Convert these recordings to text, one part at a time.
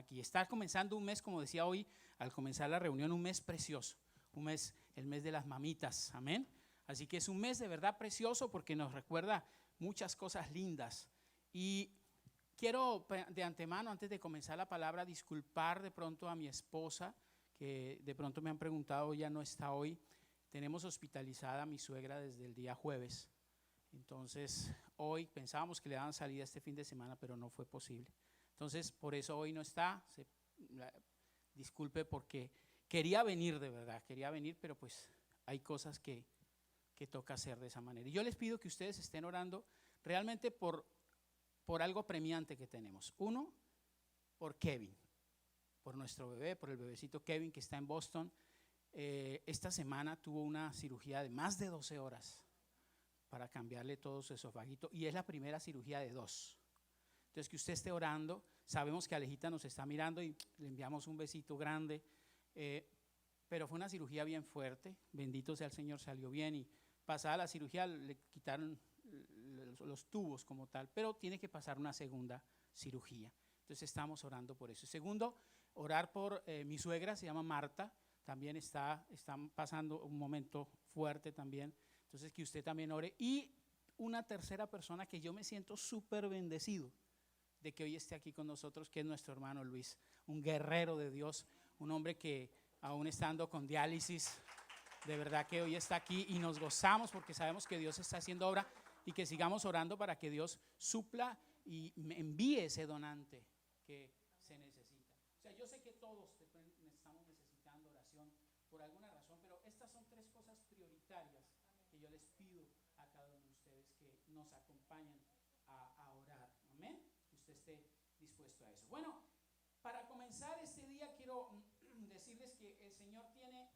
aquí. Está comenzando un mes, como decía hoy, al comenzar la reunión, un mes precioso, un mes, el mes de las mamitas, amén. Así que es un mes de verdad precioso porque nos recuerda muchas cosas lindas. Y quiero de antemano, antes de comenzar la palabra, disculpar de pronto a mi esposa, que de pronto me han preguntado, ya no está hoy. Tenemos hospitalizada a mi suegra desde el día jueves. Entonces, hoy pensábamos que le daban salida este fin de semana, pero no fue posible. Entonces, por eso hoy no está. Disculpe porque quería venir de verdad, quería venir, pero pues hay cosas que toca hacer de esa manera. Y yo les pido que ustedes estén orando realmente por algo premiante que tenemos. Uno, por Kevin, por nuestro bebé, por el bebecito Kevin que está en Boston. Esta semana tuvo una cirugía de más de 12 horas para cambiarle todo su esofagito y es la primera cirugía de 2. Entonces que usted esté orando, sabemos que Alejita nos está mirando y le enviamos un besito grande, pero fue una cirugía bien fuerte, bendito sea el Señor, salió bien y pasada la cirugía le quitaron los tubos como tal, pero tiene que pasar una segunda cirugía. Entonces estamos orando por eso. Segundo, orar por mi suegra, se llama Marta, también están pasando un momento fuerte también. Entonces que usted también ore. Y una tercera persona que yo me siento súper bendecido de que hoy esté aquí con nosotros, que es nuestro hermano Luis, un guerrero de Dios, un hombre que aún estando con diálisis, de verdad que hoy está aquí y nos gozamos porque sabemos que Dios está haciendo obra y que sigamos orando para que Dios supla y envíe ese donante que se necesita. O sea, yo sé que todos estamos necesitando oración por alguna razón, pero estas son 3 cosas prioritarias que yo les pido a cada uno de ustedes que nos acompañan a orar. Amén. Que usted esté dispuesto a eso. Bueno, para comenzar este día quiero decirles que el Señor tiene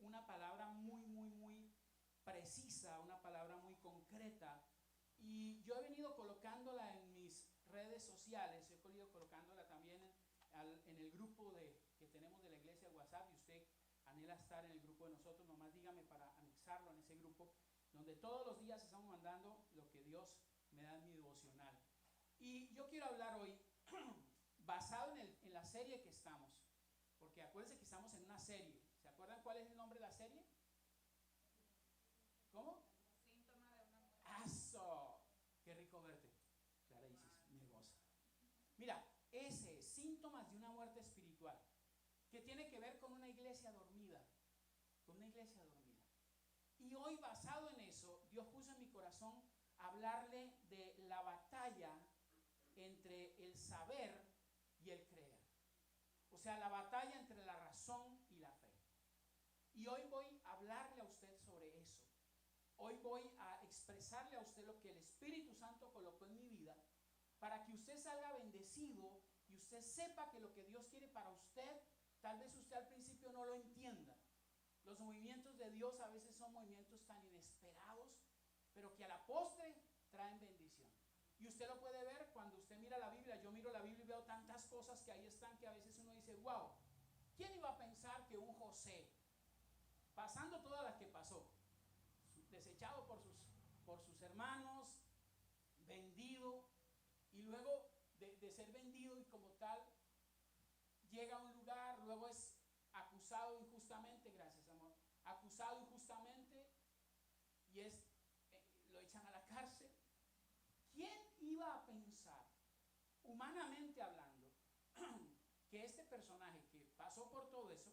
una palabra muy precisa, una palabra muy concreta, y yo he venido colocándola en mis redes sociales, he venido colocándola también en el grupo que tenemos de la iglesia de WhatsApp, y usted anhela estar en el grupo de nosotros, nomás dígame para anexarlo en ese grupo, donde todos los días estamos mandando lo que Dios me da en mi devocional. Y yo quiero hablar hoy basado en la serie que estamos, porque acuérdense que estamos en una serie. ¿Se acuerdan cuál es el nombre de la serie? ¿Cómo? Síntoma de una muerte. ¡Aso! ¡Qué rico verte! Clara Isis, me goza. Mira, ese es síntomas de una muerte espiritual, que tiene que ver con una iglesia dormida, con una iglesia dormida. Y hoy, basado en eso, Dios puso en mi corazón hablarle de la batalla entre el saber y el creer. O sea, la batalla entre la razón y la fe. Y hoy voy a hablarle a usted sobre eso. Hoy voy a expresarle a usted lo que el Espíritu Santo colocó en mi vida para que usted salga bendecido y usted sepa que lo que Dios quiere para usted, tal vez usted al principio no lo entienda. Los movimientos de Dios a veces son movimientos tan inesperados, pero que a la postre traen bendición. Y usted lo puede ver cuando usted mira la Biblia. Yo miro la Biblia y veo tantas cosas que ahí están que a veces uno dice, wow, ¿quién iba a pensar que un José, pasando todas las que pasó, desechado por sus hermanos, vendido, y luego de ser vendido y como tal, llega a un lugar, luego es acusado injustamente, gracias amor, acusado injustamente y lo echan a la cárcel? ¿Quién iba a pensar, humanamente hablando, que este personaje que pasó por todo eso,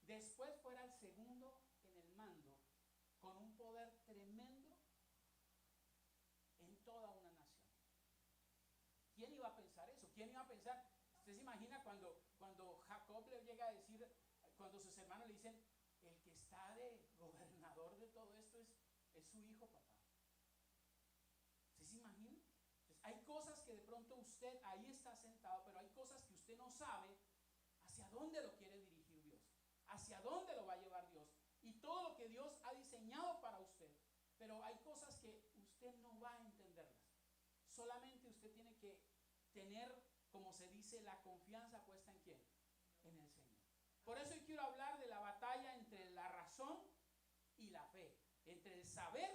después fuera el segundo en el mando, con un poder tremendo en toda una nación? ¿Quién iba a pensar eso? ¿Quién iba a pensar? Usted se imagina cuando Jacob le llega a decir, cuando sus hermanos le dicen, el que está de gobernador de todo esto es su hijo, papá. ¿Usted se imagina? Entonces, hay cosas que de pronto usted ahí está sentado, pero hay cosas que usted no sabe hacia dónde lo quiere dirigir Dios, hacia dónde lo va a llevar Dios, y todo lo que Dios ha diseñado para usted. Pero hay cosas que usted no va a entenderlas. Solamente usted tiene que tener, como se dice, la confianza puesta ¿en quién? En el Señor. Por eso yo quiero hablar de la batalla entre la razón y la fe, entre el saber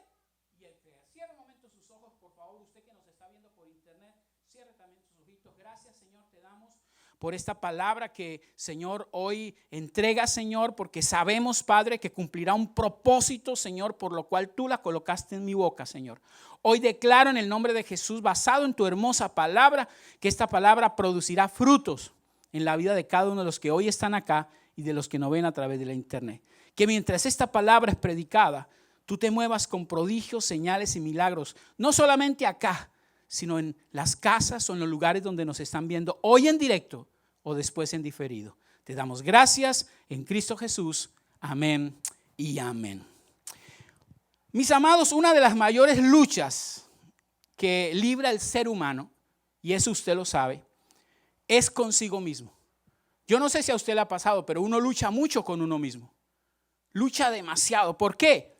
y el creer. Cierre un momento sus ojos, por favor, usted que nos está viendo por internet, cierre también sus ojitos. Gracias, Señor, te damos por esta palabra que, Señor, hoy entrega, Señor, porque sabemos, Padre, que cumplirá un propósito, Señor, por lo cual tú la colocaste en mi boca, Señor. Hoy declaro en el nombre de Jesús, basado en tu hermosa palabra, que esta palabra producirá frutos en la vida de cada uno de los que hoy están acá y de los que nos ven a través de la internet. Que mientras esta palabra es predicada, tú te muevas con prodigios, señales y milagros, no solamente acá, sino en las casas o en los lugares donde nos están viendo hoy en directo o después en diferido. Te damos gracias en Cristo Jesús. Amén y amén. Mis amados, una de las mayores luchas que libra el ser humano, y eso usted lo sabe, es consigo mismo. Yo no sé si a usted le ha pasado, pero uno lucha mucho con uno mismo. Lucha demasiado. ¿Por qué?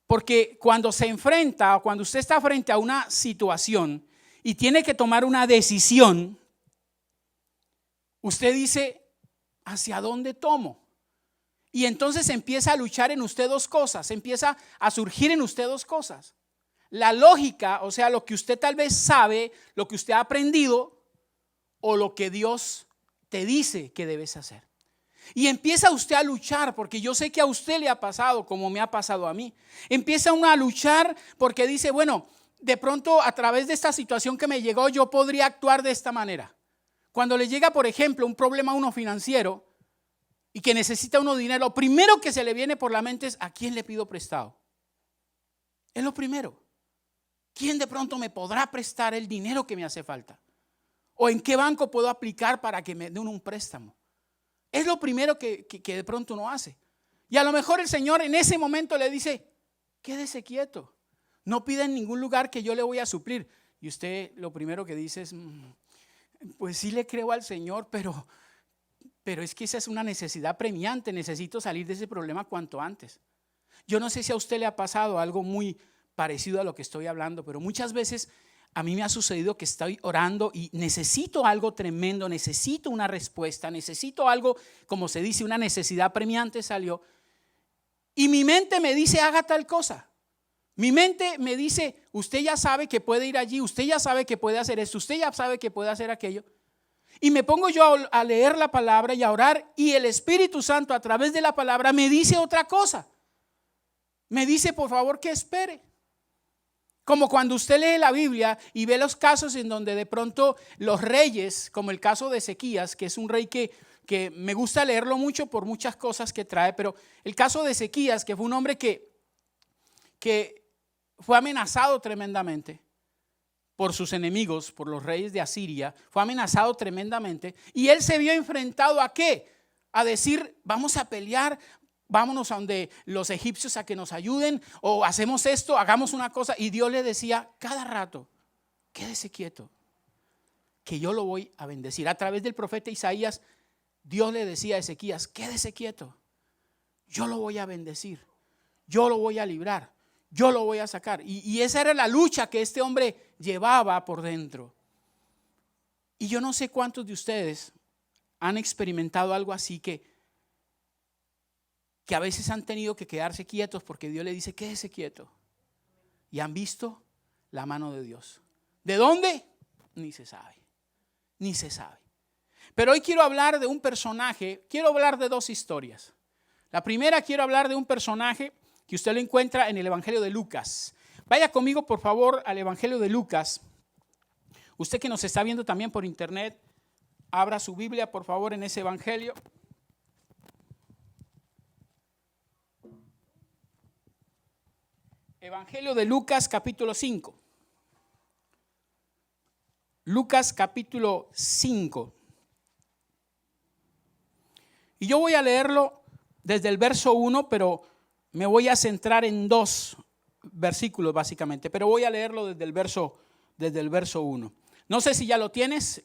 Porque cuando se enfrenta o cuando usted está frente a una situación y tiene que tomar una decisión, usted dice, ¿hacia dónde tomo? Y entonces empieza a luchar en usted dos cosas, empieza a surgir en usted dos cosas. La lógica, o sea, lo que usted tal vez sabe, lo que usted ha aprendido o lo que Dios te dice que debes hacer. Y empieza usted a luchar, porque yo sé que a usted le ha pasado como me ha pasado a mí. Empieza uno a luchar porque dice, bueno, de pronto a través de esta situación que me llegó yo podría actuar de esta manera. Cuando le llega, por ejemplo, un problema a uno financiero y que necesita uno dinero, lo primero que se le viene por la mente es, ¿a quién le pido prestado? Es lo primero. ¿Quién de pronto me podrá prestar el dinero que me hace falta? ¿O en qué banco puedo aplicar para que me den un préstamo? Es lo primero que de pronto uno hace. Y a lo mejor el Señor en ese momento le dice, quédese quieto, no pida en ningún lugar que yo le voy a suplir. Y usted lo primero que dice es, pues sí le creo al Señor, pero es que esa es una necesidad premiante, necesito salir de ese problema cuanto antes. Yo no sé si a usted le ha pasado algo muy parecido a lo que estoy hablando, pero muchas veces a mí me ha sucedido que estoy orando y necesito algo tremendo, necesito una respuesta, necesito algo, como se dice, una necesidad premiante salió. Y mi mente me dice, haga tal cosa. Mi mente me dice, usted ya sabe que puede ir allí, usted ya sabe que puede hacer esto, usted ya sabe que puede hacer aquello. Y me pongo yo a leer la palabra y a orar, y el Espíritu Santo a través de la palabra me dice otra cosa. Me dice, por favor, que espere. Como cuando usted lee la Biblia y ve los casos en donde de pronto los reyes, como el caso de Ezequías, que es un rey que me gusta leerlo mucho por muchas cosas que trae, pero el caso de Ezequías, que fue un hombre que fue amenazado tremendamente por sus enemigos, por los reyes de Asiria, fue amenazado tremendamente, y él se vio enfrentado ¿a qué? A decir, vamos a pelear, vámonos a donde los egipcios a que nos ayuden, o hacemos esto, hagamos una cosa. Y Dios le decía cada rato, quédese quieto, que yo lo voy a bendecir. A través del profeta Isaías, Dios le decía a Ezequías, quédese quieto, yo lo voy a bendecir, yo lo voy a librar, yo lo voy a sacar. Y esa era la lucha que este hombre llevaba por dentro. Y yo no sé cuántos de ustedes han experimentado algo así, que a veces han tenido que quedarse quietos porque Dios le dice, quédese quieto. Y han visto la mano de Dios. ¿De dónde? Ni se sabe, ni se sabe. Pero hoy quiero hablar de un personaje, quiero hablar de dos historias. La primera, quiero hablar de un personaje que usted lo encuentra en el Evangelio de Lucas. Vaya conmigo, por favor, al Evangelio de Lucas. Usted que nos está viendo también por internet, abra su Biblia, por favor, en ese Evangelio. Evangelio de Lucas, capítulo 5. Lucas, capítulo 5. Y yo voy a leerlo desde el verso 1, pero me voy a centrar en dos versículos básicamente. Pero voy a leerlo desde el verso 1. No sé si ya lo tienes.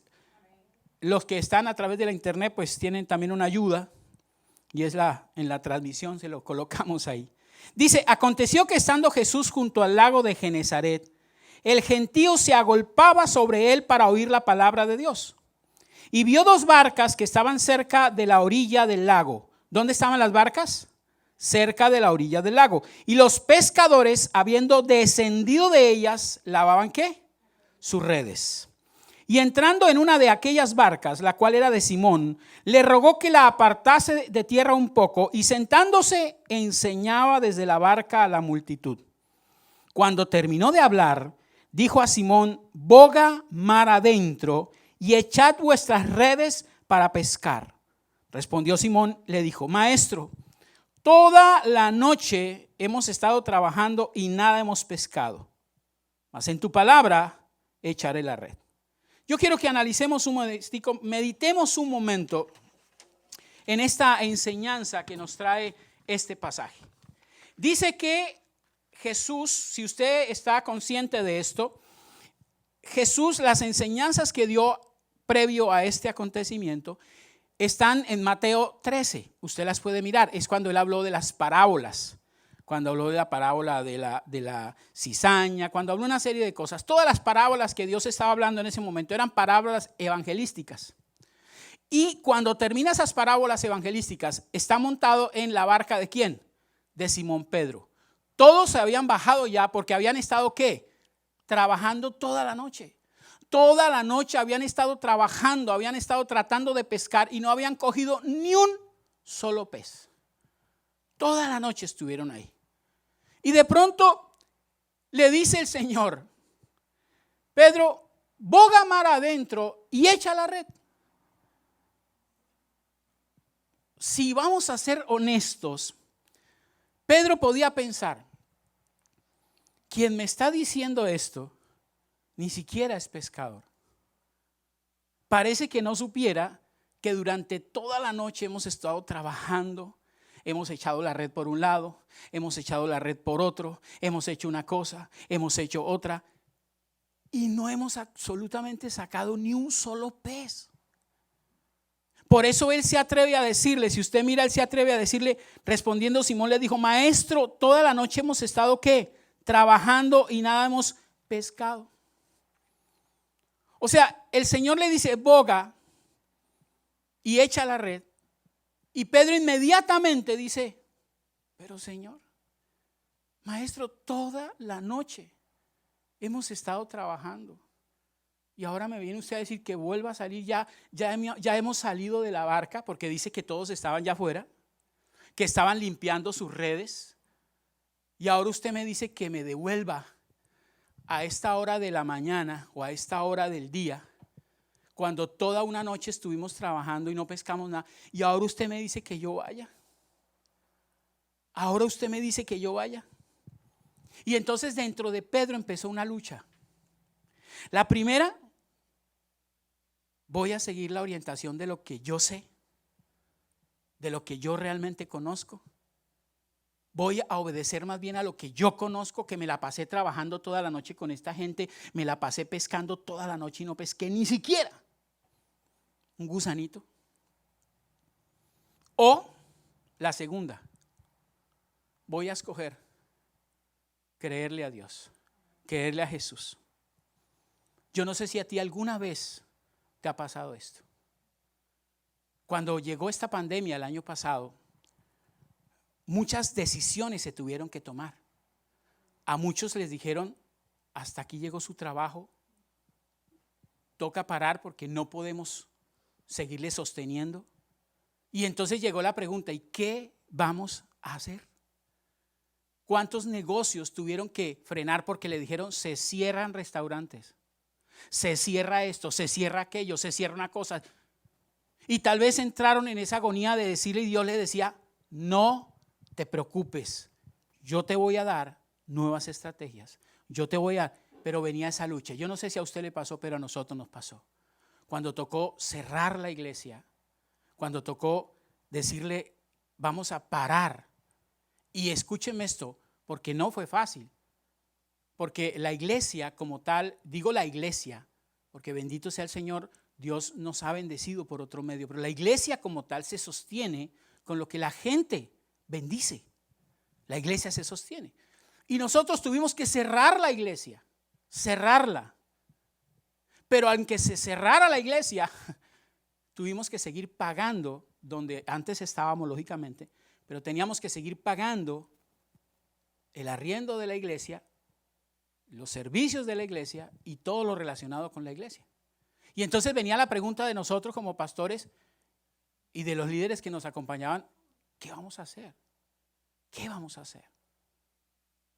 Los que están a través de la internet pues tienen también una ayuda. Y es en la transmisión, se lo colocamos ahí. Dice, aconteció que estando Jesús junto al lago de Genezaret, el gentío se agolpaba sobre él para oír la palabra de Dios. Y vio dos barcas que estaban cerca de la orilla del lago. ¿Dónde estaban las barcas? Cerca de la orilla del lago. Y los pescadores, habiendo descendido de ellas, lavaban ¿qué? Sus redes. Y entrando en una de aquellas barcas, la cual era de Simón, le rogó que la apartase de tierra un poco, y sentándose enseñaba desde la barca a la multitud. Cuando terminó de hablar, dijo a Simón: boga mar adentro y echad vuestras redes para pescar. Respondió Simón, le dijo: Maestro, toda la noche hemos estado trabajando y nada hemos pescado, mas en tu palabra echaré la red. Yo quiero que analicemos meditemos un momento en esta enseñanza que nos trae este pasaje. Dice que Jesús, si usted está consciente de esto, Jesús, las enseñanzas que dio previo a este acontecimiento están en Mateo 13. Usted las puede mirar. Es cuando él habló de las parábolas. Cuando habló de la parábola de la cizaña, cuando habló una serie de cosas. Todas las parábolas que Dios estaba hablando en ese momento eran parábolas evangelísticas. Y cuando termina esas parábolas evangelísticas, está montado en la barca ¿de quién? De Simón Pedro. Todos se habían bajado ya porque habían estado ¿qué? Trabajando toda la noche. Toda la noche habían estado trabajando, habían estado tratando de pescar y no habían cogido ni un solo pez. Toda la noche estuvieron ahí. Y de pronto le dice el Señor: Pedro, boga mar adentro y echa la red. Si vamos a ser honestos, Pedro podía pensar: quien me está diciendo esto ni siquiera es pescador. Parece que no supiera que durante toda la noche hemos estado trabajando. Hemos echado la red por un lado, hemos echado la red por otro, hemos hecho una cosa, hemos hecho otra y no hemos absolutamente sacado ni un solo pez. Por eso él se atreve a decirle, si usted mira, él se atreve a decirle, respondiendo Simón le dijo: Maestro, toda la noche hemos estado ¿qué? Trabajando y nada hemos pescado. O sea, el Señor le dice: boga y echa la red. Y Pedro inmediatamente dice: pero Señor, Maestro, toda la noche hemos estado trabajando y ahora me viene usted a decir que vuelva a salir. Ya hemos salido de la barca, porque dice que todos estaban ya afuera, que estaban limpiando sus redes, y ahora usted me dice que me devuelva a esta hora de la mañana o a esta hora del día, cuando toda una noche estuvimos trabajando y no pescamos nada, y ahora usted me dice que yo vaya. Ahora usted me dice que yo vaya. Y entonces dentro de Pedro empezó una lucha. La primera: voy a seguir la orientación de lo que yo sé, de lo que yo realmente conozco. Voy a obedecer más bien a lo que yo conozco, que me la pasé trabajando toda la noche con esta gente, me la pasé pescando toda la noche y no pesqué ni siquiera un gusanito. O la segunda: voy a escoger creerle a Dios, creerle a Jesús. Yo no sé si a ti alguna vez te ha pasado esto. Cuando llegó esta pandemia el año pasado, muchas decisiones se tuvieron que tomar. A muchos les dijeron: hasta aquí llegó su trabajo, toca parar porque no podemos seguirle sosteniendo. Y entonces llegó la pregunta: ¿y qué vamos a hacer? ¿Cuántos negocios tuvieron que frenar porque le dijeron: se cierran restaurantes, se cierra esto, se cierra aquello, se cierra una cosa? Y tal vez entraron en esa agonía de decirle, y Dios le decía: no te preocupes, yo te voy a dar nuevas estrategias, yo te voy a... Pero venía esa lucha. Yo no sé si a usted le pasó, pero a nosotros nos pasó. Cuando tocó cerrar la iglesia, cuando tocó decirle: vamos a parar. Y escúcheme esto, porque no fue fácil. Porque la iglesia como tal, digo la iglesia, porque bendito sea el Señor, Dios nos ha bendecido por otro medio, pero la iglesia como tal se sostiene con lo que la gente bendice. La iglesia se sostiene. Y nosotros tuvimos que cerrar la iglesia, cerrarla. Pero aunque se cerrara la iglesia, tuvimos que seguir pagando donde antes estábamos, lógicamente, pero teníamos que seguir pagando el arriendo de la iglesia, los servicios de la iglesia y todo lo relacionado con la iglesia. Y entonces venía la pregunta de nosotros como pastores y de los líderes que nos acompañaban, ¿qué vamos a hacer? ¿Qué vamos a hacer?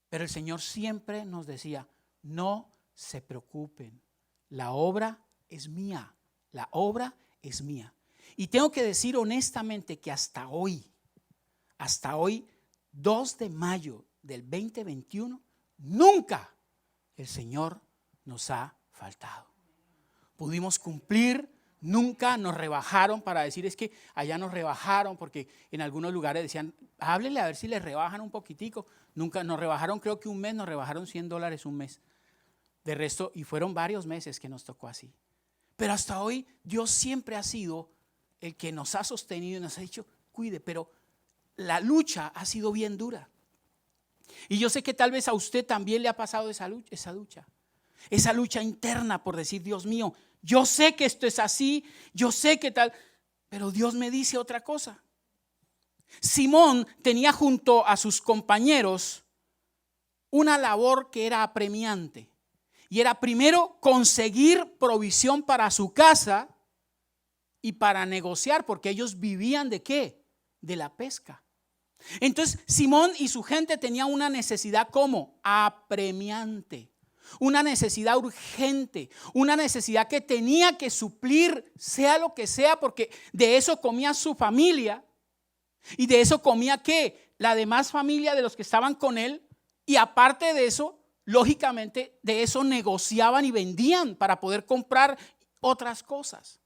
Pero el Señor siempre nos decía, no se preocupen, la obra es mía, la obra es mía. Y tengo que decir honestamente que hasta hoy, 2 de mayo del 2021, nunca el Señor nos ha faltado. Pudimos cumplir, nunca nos rebajaron para decir es que allá nos rebajaron, porque en algunos lugares decían, háblenle a ver si les rebajan un poquitico. Nunca nos rebajaron, creo que un mes, nos rebajaron $100 un mes. De resto, y fueron varios meses que nos tocó así. Pero hasta hoy Dios siempre ha sido el que nos ha sostenido y nos ha dicho, cuide, pero la lucha ha sido bien dura. Y yo sé que tal vez a usted también le ha pasado esa lucha interna por decir, Dios mío, yo sé que esto es así, yo sé que tal, pero Dios me dice otra cosa. Simón tenía junto a sus compañeros una labor que era apremiante. Y era primero conseguir provisión para su casa y para negociar, porque ellos vivían ¿de qué? De la pesca. Entonces Simón y su gente tenían una necesidad como apremiante, una necesidad urgente, una necesidad que tenía que suplir, sea lo que sea, porque de eso comía su familia y de eso comía ¿qué? La demás familia de los que estaban con él, y aparte de eso, lógicamente de eso negociaban y vendían para poder comprar otras cosas.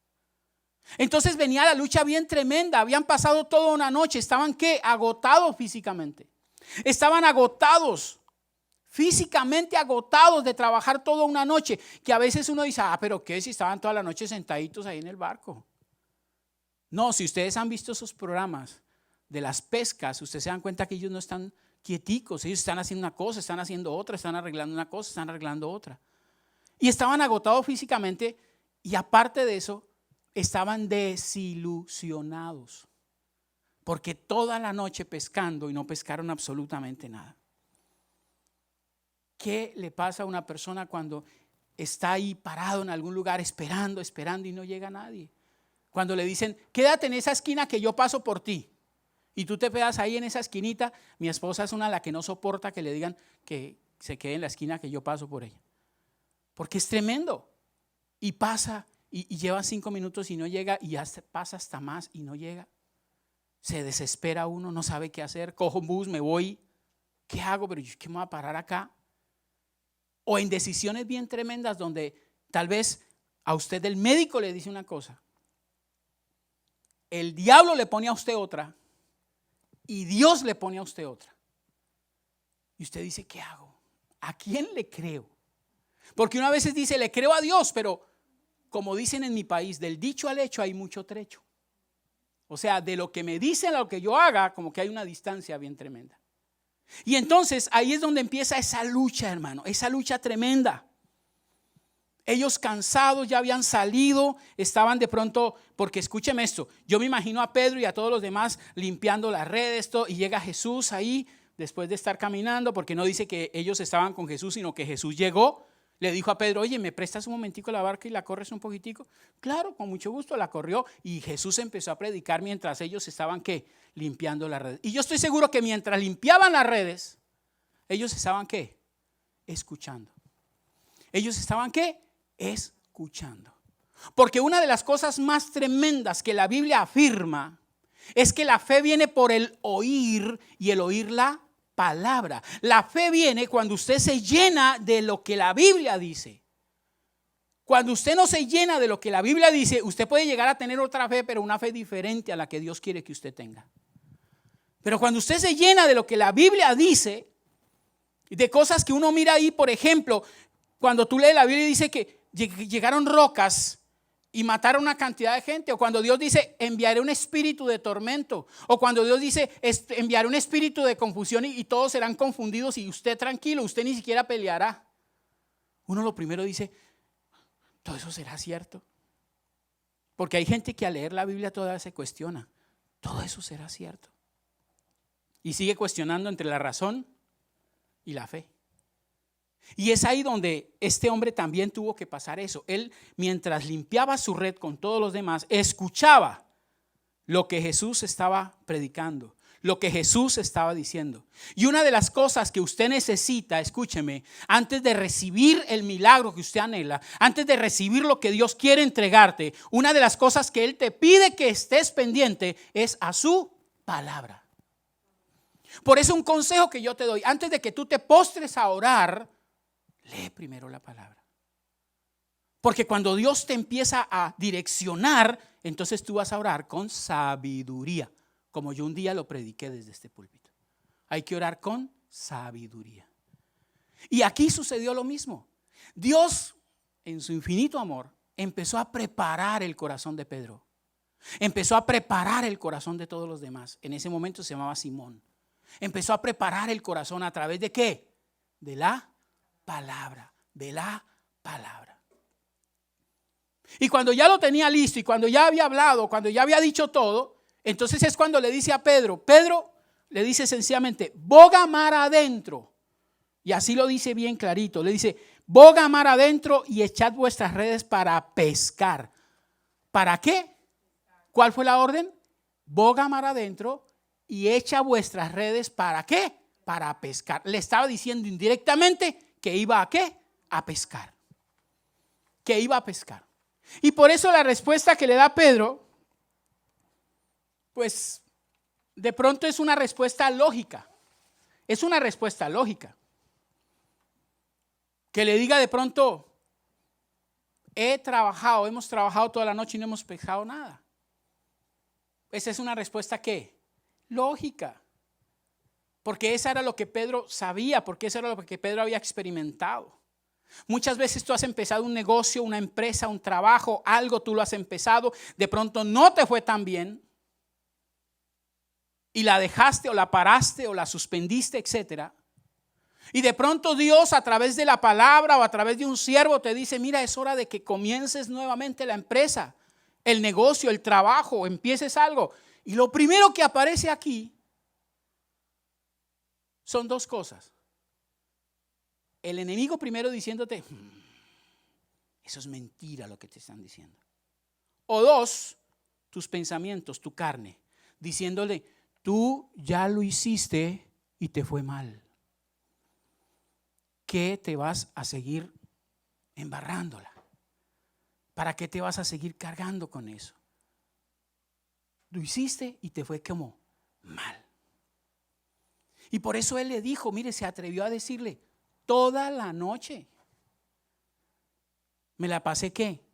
Entonces venía la lucha bien tremenda, habían pasado toda una noche, estaban ¿qué? Agotados físicamente, estaban agotados, físicamente agotados de trabajar toda una noche, que a veces uno dice, pero ¿qué si estaban toda la noche sentaditos ahí en el barco? No, si ustedes han visto esos programas de las pescas, ustedes se dan cuenta que ellos no están quieticos, ellos están haciendo una cosa, están haciendo otra, están arreglando una cosa, están arreglando otra. Y estaban agotados físicamente y aparte de eso, estaban desilusionados porque toda la noche pescando y no pescaron absolutamente nada. ¿Qué le pasa a una persona cuando está ahí parado en algún lugar esperando y no llega nadie? Cuando le dicen, quédate en esa esquina que yo paso por ti. Y tú te quedas ahí en esa esquinita. Mi esposa es una a la que no soporta que le digan que se quede en la esquina que yo paso por ella. Porque es tremendo. Y pasa y lleva 5 minutos y no llega, y ya pasa hasta más y no llega. Se desespera uno, no sabe qué hacer. Cojo un bus, me voy. ¿Qué hago? Pero yo, ¿qué me voy a parar acá? O en decisiones bien tremendas donde tal vez a usted el médico le dice una cosa, el diablo le pone a usted otra y Dios le pone a usted otra. Y usted dice, ¿qué hago? ¿A quién le creo? Porque una vez dice, le creo a Dios, pero como dicen en mi país, del dicho al hecho hay mucho trecho. O sea, de lo que me dicen a lo que yo haga, como que hay una distancia bien tremenda. Y entonces ahí es donde empieza esa lucha, hermano, esa lucha tremenda. Ellos cansados ya habían salido, estaban de pronto, porque escúcheme esto, yo me imagino a Pedro y a todos los demás limpiando las redes, y llega Jesús ahí después de estar caminando, porque no dice que ellos estaban con Jesús, sino que Jesús llegó, le dijo a Pedro, oye, ¿me prestas un momentico la barca y la corres un poquitico? Claro, con mucho gusto, la corrió y Jesús empezó a predicar mientras ellos estaban ¿qué? Limpiando las redes. Y yo estoy seguro que mientras limpiaban las redes, ellos estaban ¿qué? Escuchando. Ellos estaban ¿qué? Escuchando. Porque una de las cosas más tremendas que la Biblia afirma es que la fe viene por el oír y el oír la palabra. La fe viene cuando usted se llena de lo que la Biblia dice. Cuando usted no se llena de lo que la Biblia dice, usted puede llegar a tener otra fe, pero una fe diferente a la que Dios quiere que usted tenga. Pero cuando usted se llena de lo que la Biblia dice, de cosas que uno mira ahí, por ejemplo, cuando tú lees la Biblia y dice que llegaron rocas y mataron una cantidad de gente, o cuando Dios dice enviaré un espíritu de tormento, o cuando Dios dice enviaré un espíritu de confusión y todos serán confundidos y usted tranquilo, usted ni siquiera peleará. Uno lo primero dice, ¿todo eso será cierto? Porque hay gente que al leer la Biblia todavía se cuestiona, ¿todo eso será cierto? Y sigue cuestionando entre la razón y la fe. Y es ahí donde este hombre también tuvo que pasar eso. Él, mientras limpiaba su red con todos los demás, escuchaba lo que Jesús estaba predicando, lo que Jesús estaba diciendo. Y una de las cosas que usted necesita, escúcheme, antes de recibir el milagro que usted anhela, antes de recibir lo que Dios quiere entregarte, una de las cosas que Él te pide que estés pendiente es a su palabra. Por eso un consejo que yo te doy, antes de que tú te postres a orar, lee primero la palabra. Porque cuando Dios te empieza a direccionar, entonces tú vas a orar con sabiduría, como yo un día lo prediqué desde este púlpito. Hay que orar con sabiduría. Y aquí sucedió lo mismo. Dios, en su infinito amor, empezó a preparar el corazón de Pedro. Empezó a preparar el corazón de todos los demás. En ese momento se llamaba Simón. Empezó a preparar el corazón a través de ¿qué? De la palabra, de la palabra. Y cuando ya lo tenía listo y cuando ya había hablado, cuando ya había dicho todo, entonces es cuando le dice a Pedro, le dice sencillamente, boga mar adentro. Y así lo dice bien clarito, le dice, boga mar adentro y echad vuestras redes para pescar. ¿Para qué? ¿Cuál fue la orden? Boga mar adentro y echa vuestras redes ¿para qué? Para pescar. Le estaba diciendo indirectamente que iba a ¿qué? A pescar. Que iba a pescar. Y por eso la respuesta que le da Pedro, pues de pronto es una respuesta lógica. Es una respuesta lógica. Que le diga de pronto, hemos trabajado toda la noche y no hemos pescado nada. Esa es una respuesta ¿qué? Lógica. Porque eso era lo que Pedro sabía, porque eso era lo que Pedro había experimentado. Muchas veces tú has empezado un negocio, una empresa, un trabajo, algo tú lo has empezado, de pronto no te fue tan bien y la dejaste o la paraste o la suspendiste, etcétera. Y de pronto Dios a través de la palabra o a través de un siervo te dice, mira, es hora de que comiences nuevamente la empresa, el negocio, el trabajo, empieces algo. Y lo primero que aparece aquí son dos cosas. El enemigo primero diciéndote, eso es mentira lo que te están diciendo. O dos, tus pensamientos, tu carne, diciéndole, tú ya lo hiciste y te fue mal. ¿Qué te vas a seguir embarrándola? ¿Para qué te vas a seguir cargando con eso? Lo hiciste y te fue como mal. Y por eso él le dijo, mire, se atrevió a decirle, toda la noche me la pasé ¿qué?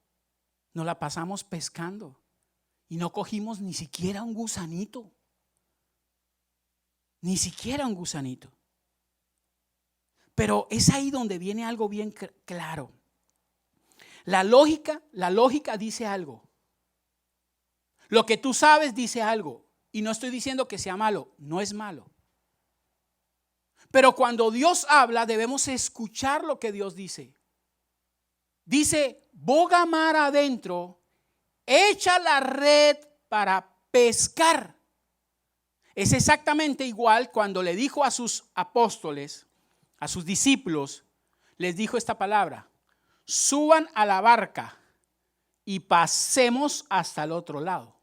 Nos la pasamos pescando y no cogimos ni siquiera un gusanito. Ni siquiera un gusanito. Pero es ahí donde viene algo bien claro. La lógica dice algo. Lo que tú sabes dice algo. Y no estoy diciendo que sea malo, no es malo. Pero cuando Dios habla, debemos escuchar lo que Dios dice. Dice, boga mar adentro, echa la red para pescar. Es exactamente igual cuando le dijo a sus apóstoles, a sus discípulos, les dijo esta palabra, suban a la barca y pasemos hasta el otro lado.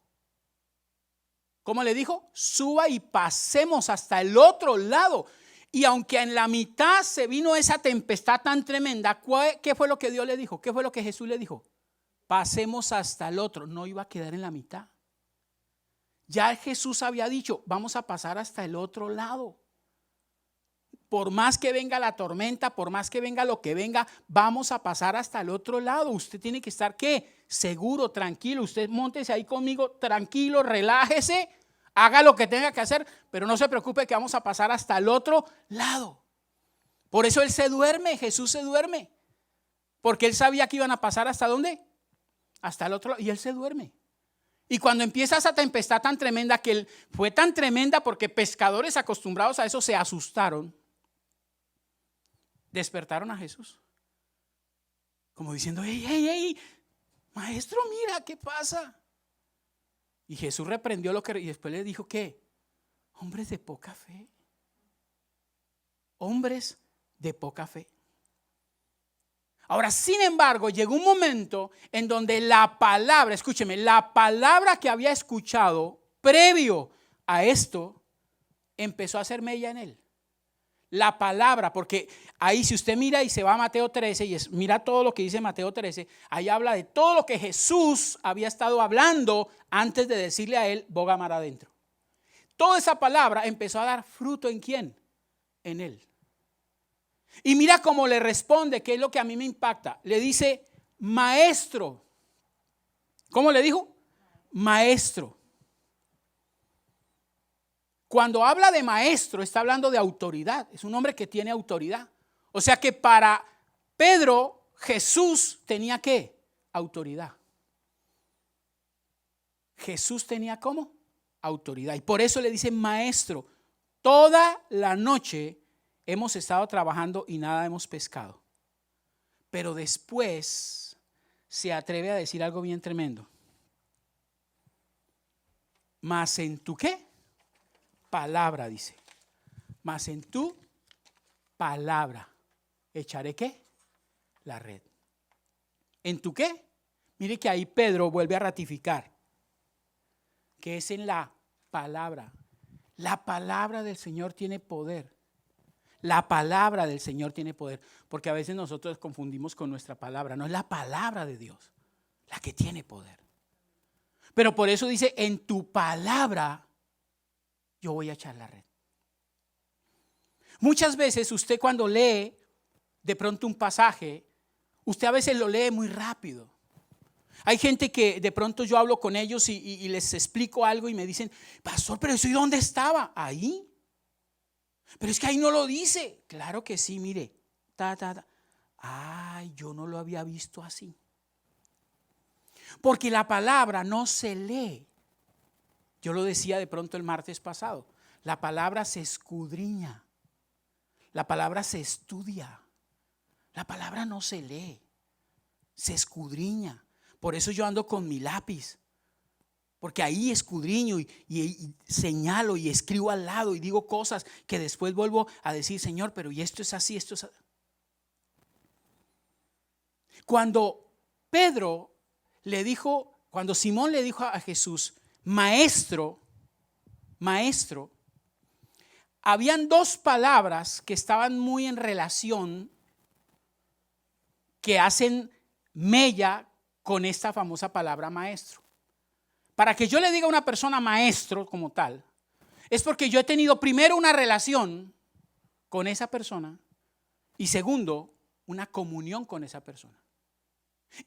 ¿Cómo le dijo? Suba y pasemos hasta el otro lado. Y aunque en la mitad se vino esa tempestad tan tremenda, ¿qué fue lo que Dios le dijo? ¿Qué fue lo que Jesús le dijo? Pasemos hasta el otro. No iba a quedar en la mitad. Ya Jesús había dicho, vamos a pasar hasta el otro lado. Por más que venga la tormenta, por más que venga lo que venga, vamos a pasar hasta el otro lado. Usted tiene que estar, ¿qué? Seguro, tranquilo. Usted móntese ahí conmigo, tranquilo, relájese. Haga lo que tenga que hacer, pero no se preocupe que vamos a pasar hasta el otro lado. Por eso él se duerme, Jesús se duerme. Porque él sabía que iban a pasar ¿hasta dónde? Hasta el otro lado. Y él se duerme. Y cuando empieza esa tempestad tan tremenda, que fue tan tremenda porque pescadores acostumbrados a eso se asustaron, despertaron a Jesús. Como diciendo, hey, maestro, mira, ¿qué pasa? Y Jesús reprendió y después le dijo, ¿qué? Hombres de poca fe. Hombres de poca fe. Ahora, sin embargo, llegó un momento en donde la palabra, escúcheme, la palabra que había escuchado previo a esto empezó a hacer mella en él. La palabra, porque ahí si usted mira y se va a Mateo 13 y mira todo lo que dice Mateo 13, ahí habla de todo lo que Jesús había estado hablando antes de decirle a él, boga mar adentro. Toda esa palabra empezó a dar fruto ¿en quién? En él. Y mira cómo le responde, que es lo que a mí me impacta. Le dice, maestro. ¿Cómo le dijo? Maestro. Cuando habla de maestro, está hablando de autoridad. Es un hombre que tiene autoridad. O sea que para Pedro, Jesús tenía ¿qué? Autoridad. Jesús tenía ¿cómo? Autoridad. Y por eso le dice maestro. Toda la noche hemos estado trabajando y nada hemos pescado. Pero después se atreve a decir algo bien tremendo. Mas en tu ¿qué? Palabra, dice. Mas en tu palabra echaré ¿qué? La red. ¿En tu qué? Mire que ahí Pedro vuelve a ratificar que es en la palabra. La palabra del Señor tiene poder. La palabra del Señor tiene poder. Porque a veces nosotros confundimos con nuestra palabra. No es la palabra de Dios la que tiene poder. Pero por eso dice, en tu palabra yo voy a echar la red. Muchas veces usted cuando lee de pronto un pasaje, usted a veces lo lee muy rápido. Hay gente que de pronto yo hablo con ellos y les explico algo y me dicen, pastor, pero eso ¿y dónde estaba? Ahí. Pero es que ahí no lo dice. Claro que sí, mire. Ay, yo no lo había visto así. Porque la palabra no se lee. Yo lo decía de pronto el martes pasado. La palabra se escudriña. La palabra se estudia. La palabra no se lee. Se escudriña. Por eso yo ando con mi lápiz. Porque ahí escudriño y señalo y escribo al lado y digo cosas que después vuelvo a decir, Señor, pero y esto es así, esto es así. Cuando Pedro le dijo, cuando Simón le dijo a Jesús, maestro, habían dos palabras que estaban muy en relación, que hacen mella con esta famosa palabra maestro. Para que yo le diga a una persona maestro como tal, es porque yo he tenido primero una relación con esa persona y segundo, una comunión con esa persona.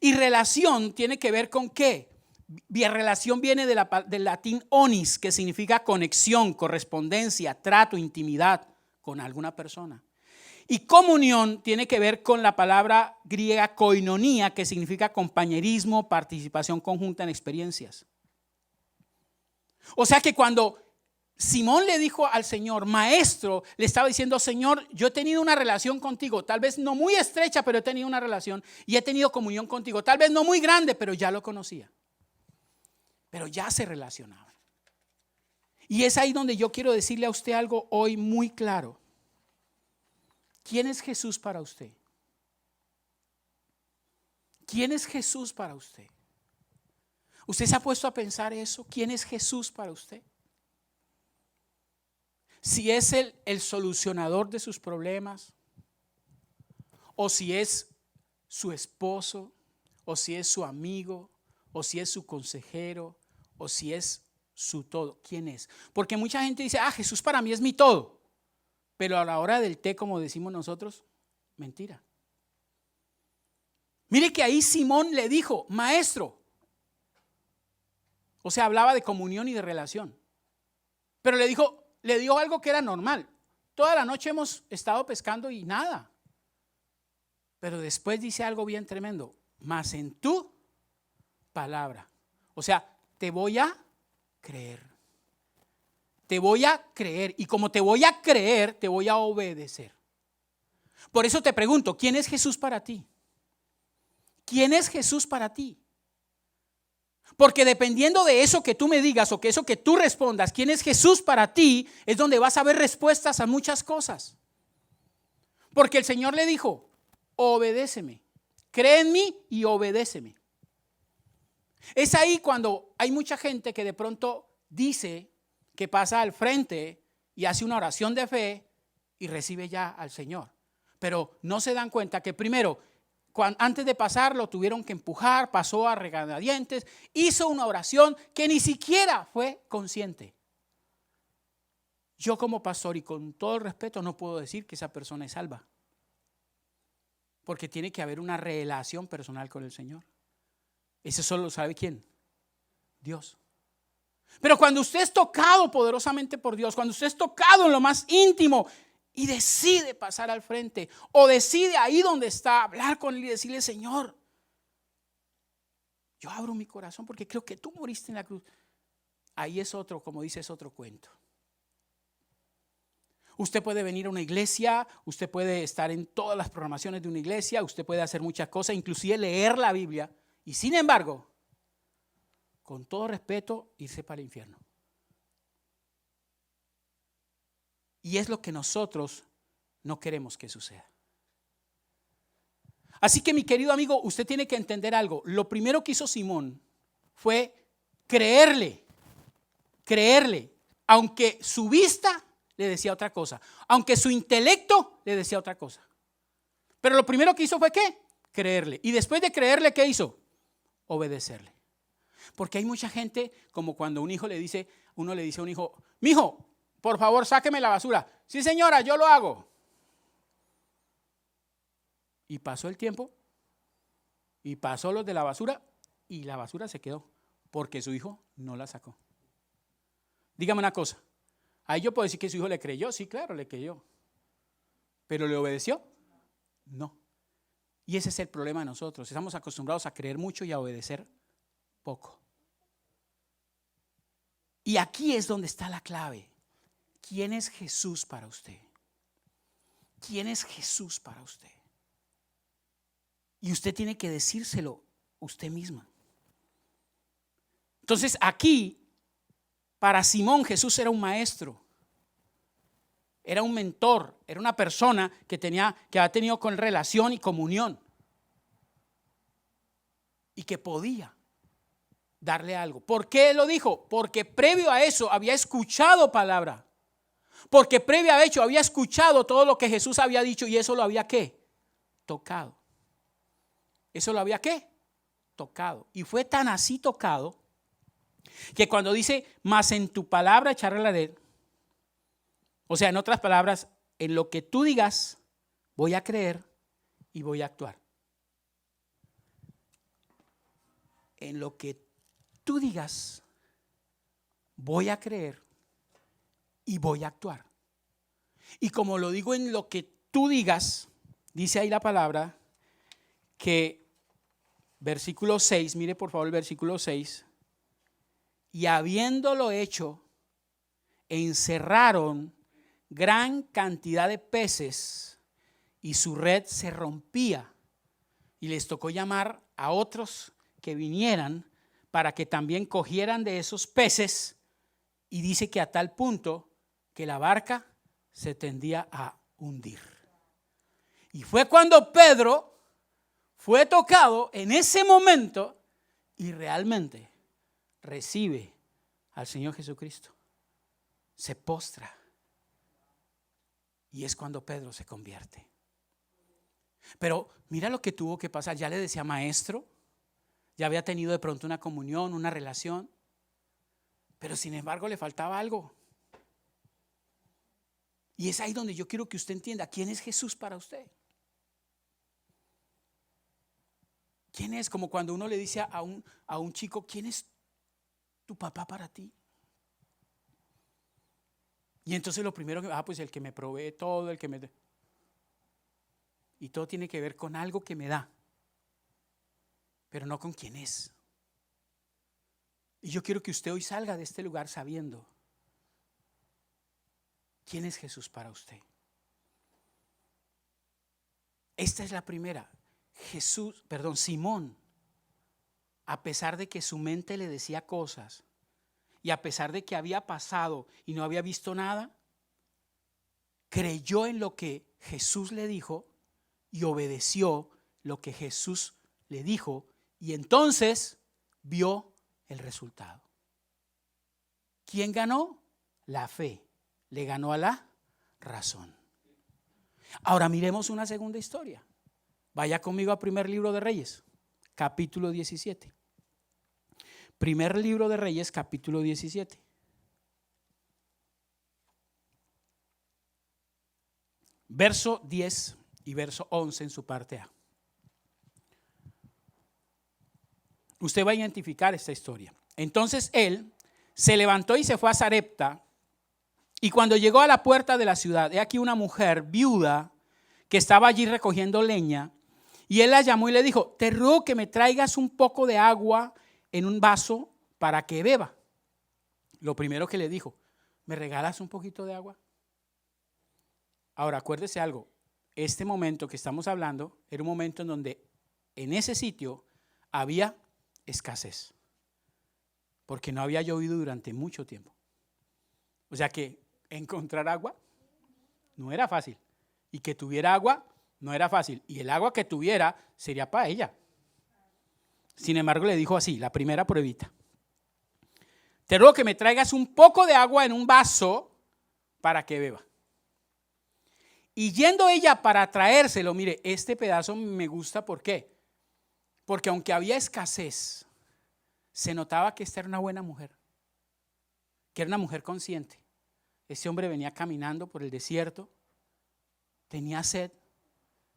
Y relación tiene que ver con ¿qué? Relación viene del latín onis, que significa conexión, correspondencia, trato, intimidad con alguna persona. Y comunión tiene que ver con la palabra griega koinonía, que significa compañerismo, participación conjunta en experiencias. O sea que cuando Simón le dijo al Señor, maestro, le estaba diciendo, Señor, yo he tenido una relación contigo, tal vez no muy estrecha, pero he tenido una relación y he tenido comunión contigo, tal vez no muy grande, pero ya lo conocía. Pero ya se relacionaban. Y es ahí donde yo quiero decirle a usted algo hoy muy claro. ¿Quién es Jesús para usted? ¿Quién es Jesús para usted? ¿Usted se ha puesto a pensar eso? ¿Quién es Jesús para usted? Si es el solucionador de sus problemas, o si es su esposo, o si es su amigo, o si es su consejero, o si es su todo. ¿Quién es? Porque mucha gente dice, Jesús para mí es mi todo. Pero a la hora del té, como decimos nosotros, mentira. Mire que ahí Simón le dijo, maestro. O sea, hablaba de comunión y de relación. Pero le dijo algo que era normal. Toda la noche hemos estado pescando y nada. Pero después dice algo bien tremendo. Mas en tu palabra. O sea, te voy a creer. Te voy a creer. Y como te voy a creer, te voy a obedecer. Por eso te pregunto, ¿quién es Jesús para ti? ¿Quién es Jesús para ti? Porque dependiendo de eso que tú me digas o que eso que tú respondas, ¿quién es Jesús para ti? Es donde vas a ver respuestas a muchas cosas. Porque el Señor le dijo, obedéceme. cree en mí y obedéceme. Es ahí cuando hay mucha gente que de pronto dice que pasa al frente y hace una oración de fe y recibe ya al Señor. Pero no se dan cuenta que primero, antes de pasar lo tuvieron que empujar, pasó a regañadientes, hizo una oración que ni siquiera fue consciente. Yo como pastor y con todo el respeto no puedo decir que esa persona es salva. Porque tiene que haber una relación personal con el Señor. Eso solo lo sabe ¿quién? Dios. Pero cuando usted es tocado poderosamente por Dios, cuando usted es tocado en lo más íntimo y decide pasar al frente o decide ahí donde está hablar con él y decirle: Señor, yo abro mi corazón porque creo que tú moriste en la cruz. Ahí es otro, como dice, es otro cuento. Usted puede venir a una iglesia, usted puede estar en todas las programaciones de una iglesia, usted puede hacer muchas cosas, inclusive leer la Biblia, y sin embargo, con todo respeto, irse para el infierno. Y es lo que nosotros no queremos que suceda. Así que, mi querido amigo, usted tiene que entender algo. Lo primero que hizo Simón fue creerle, aunque su vista le decía otra cosa, aunque su intelecto le decía otra cosa. Pero lo primero que hizo fue ¿qué? Creerle. Y después de creerle, ¿qué hizo? Obedecerle. Porque hay mucha gente, como cuando uno le dice a un hijo: mijo, por favor, sáqueme la basura. Sí, señora, yo lo hago. Y pasó el tiempo, y pasó los de la basura, y la basura se quedó, porque su hijo no la sacó. Dígame una cosa, ahí yo puedo decir que su hijo le creyó. Sí, claro, le creyó. ¿Pero le obedeció? No. Y ese es el problema de nosotros. Estamos acostumbrados a creer mucho y a obedecer poco. Y aquí es donde está la clave. ¿Quién es Jesús para usted? ¿Quién es Jesús para usted? Y usted tiene que decírselo usted misma. Entonces aquí, para Simón, Jesús era un maestro, era un mentor, era una persona que había tenido con relación y comunión y que podía darle algo. ¿Por qué lo dijo? Porque previo a eso había escuchado palabra. Porque previo a eso había escuchado todo lo que Jesús había dicho y eso lo había ¿qué? Tocado. Eso lo había ¿qué? Tocado. Y fue tan así tocado que cuando dice: mas en tu palabra echaré la red. O sea, en otras palabras, en lo que tú digas voy a creer y voy a actuar. En lo que tú digas voy a creer y voy a actuar. Y como lo digo en lo que tú digas, dice ahí la palabra que versículo 6, mire por favor el versículo 6, y habiéndolo hecho, encerraron gran cantidad de peces y su red se rompía y les tocó llamar a otros que vinieran para que también cogieran de esos peces, y dice que a tal punto que la barca se tendía a hundir. Y fue cuando Pedro fue tocado en ese momento y realmente recibe al Señor Jesucristo. Se postra. Y es cuando Pedro se convierte. Pero mira lo que tuvo que pasar. Ya le decía maestro, ya había tenido de pronto una comunión, una relación, pero sin embargo le faltaba algo. Y es ahí donde yo quiero que usted entienda quién es Jesús para usted. ¿Quién es? Como cuando uno le dice a un chico: ¿quién es tu papá para ti? Y entonces lo primero que pues el que me provee todo, el que me... Y todo tiene que ver con algo que me da, pero no con quién es. Y yo quiero que usted hoy salga de este lugar sabiendo quién es Jesús para usted. Esta es la primera. Simón, a pesar de que su mente le decía cosas y a pesar de que había pasado y no había visto nada, creyó en lo que Jesús le dijo y obedeció lo que Jesús le dijo y entonces vio el resultado. ¿Quién ganó? La fe. Le ganó a la razón. Ahora miremos una segunda historia. Vaya conmigo a primer libro de Reyes, capítulo 17. Primer libro de Reyes, capítulo 17. Verso 10 y verso 11 en su parte A. Usted va a identificar esta historia. Entonces él se levantó y se fue a Sarepta, y cuando llegó a la puerta de la ciudad, he aquí una mujer viuda que estaba allí recogiendo leña, y él la llamó y le dijo: te ruego que me traigas un poco de agua en un vaso para que beba. Lo primero que le dijo: ¿me regalas un poquito de agua? Ahora acuérdese algo, este momento que estamos hablando era un momento en donde en ese sitio había escasez, porque no había llovido durante mucho tiempo. O sea que encontrar agua no era fácil, y que tuviera agua no era fácil, y el agua que tuviera sería para ella. Sin embargo le dijo así, la primera pruebita: te ruego que me traigas un poco de agua en un vaso para que beba. Y yendo ella para traérselo, mire, este pedazo me gusta, ¿por qué? Porque aunque había escasez, se notaba que esta era una buena mujer, que era una mujer consciente. Este hombre venía caminando por el desierto, tenía sed.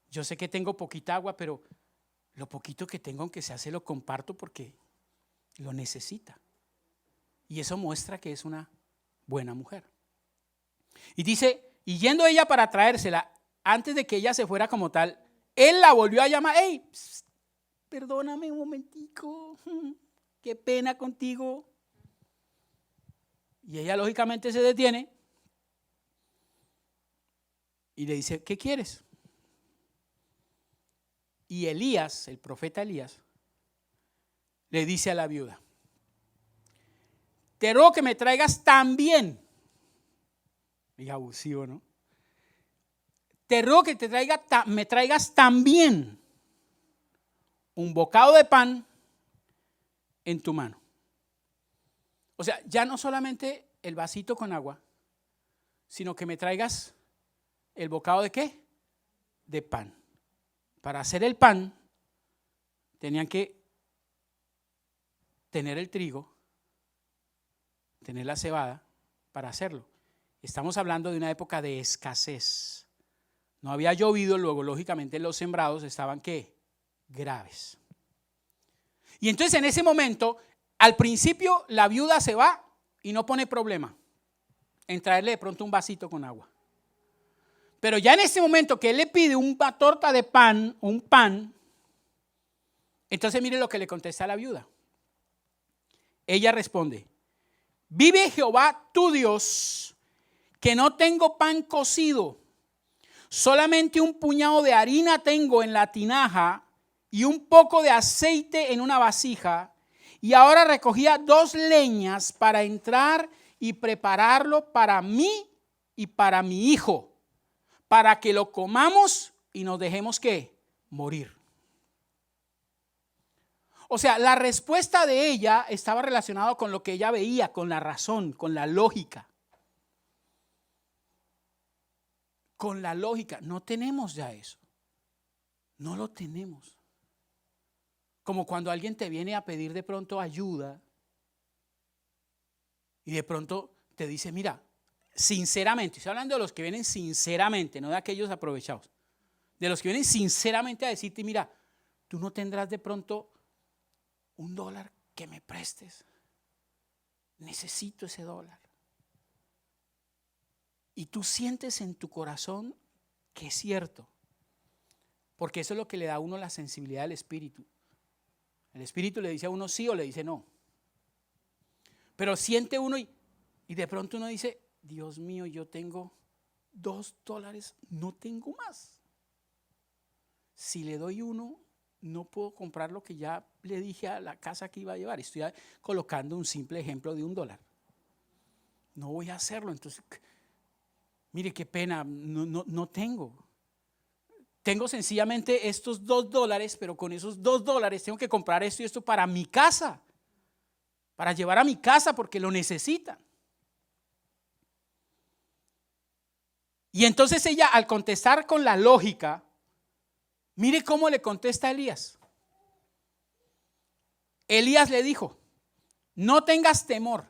Yo sé que tengo poquita agua, pero lo poquito que tengo, aunque sea, se lo comparto porque lo necesita. Y eso muestra que es una buena mujer. Y dice, y yendo ella para traérsela, antes de que ella se fuera como tal, él la volvió a llamar: hey, perdóname un momentico, qué pena contigo. Y ella lógicamente se detiene y le dice: ¿qué quieres? Y Elías, el profeta Elías, le dice a la viuda: te ruego que me traigas también. Y abusivo, ¿no? Te ruego que me traigas también un bocado de pan en tu mano. O sea, ya no solamente el vasito con agua, sino que me traigas el bocado de ¿qué? De pan. Para hacer el pan tenían que tener el trigo, tener la cebada para hacerlo. Estamos hablando de una época de escasez. No había llovido, luego lógicamente los sembrados estaban ¿qué? Graves. Y entonces en ese momento, al principio la viuda se va y no pone problema en traerle de pronto un vasito con agua. Pero ya en ese momento que él le pide una torta de pan, un pan, entonces mire lo que le contesta a la viuda. Ella responde: vive Jehová tu Dios, que no tengo pan cocido, solamente un puñado de harina tengo en la tinaja y un poco de aceite en una vasija, y ahora recogía 2 leñas para entrar y prepararlo para mí y para mi hijo, para que lo comamos y nos dejemos ¿qué? Morir. O sea, la respuesta de ella estaba relacionada con lo que ella veía, con la razón, con la lógica. Con la lógica. No tenemos ya eso. No lo tenemos. Como cuando alguien te viene a pedir de pronto ayuda y de pronto te dice: mira, sinceramente, estoy hablando de los que vienen sinceramente, no de aquellos aprovechados, de los que vienen sinceramente a decirte: mira, tú no tendrás de pronto $1 que me prestes, necesito ese $1. Y tú sientes en tu corazón que es cierto, porque eso es lo que le da a uno la sensibilidad del Espíritu. El Espíritu le dice a uno sí o le dice no. Pero siente uno y de pronto uno dice: Dios mío, yo tengo $2, no tengo más. Si le doy uno, no puedo comprar lo que ya le dije a la casa que iba a llevar. Estoy colocando un simple ejemplo de $1. No voy a hacerlo. Entonces, mire qué pena, no tengo. tengo sencillamente estos $2, pero con esos $2 tengo que comprar esto y esto para mi casa, para llevar a mi casa porque lo necesitan. Y entonces ella, al contestar con la lógica, mire cómo le contesta a Elías. Elías le dijo: no tengas temor,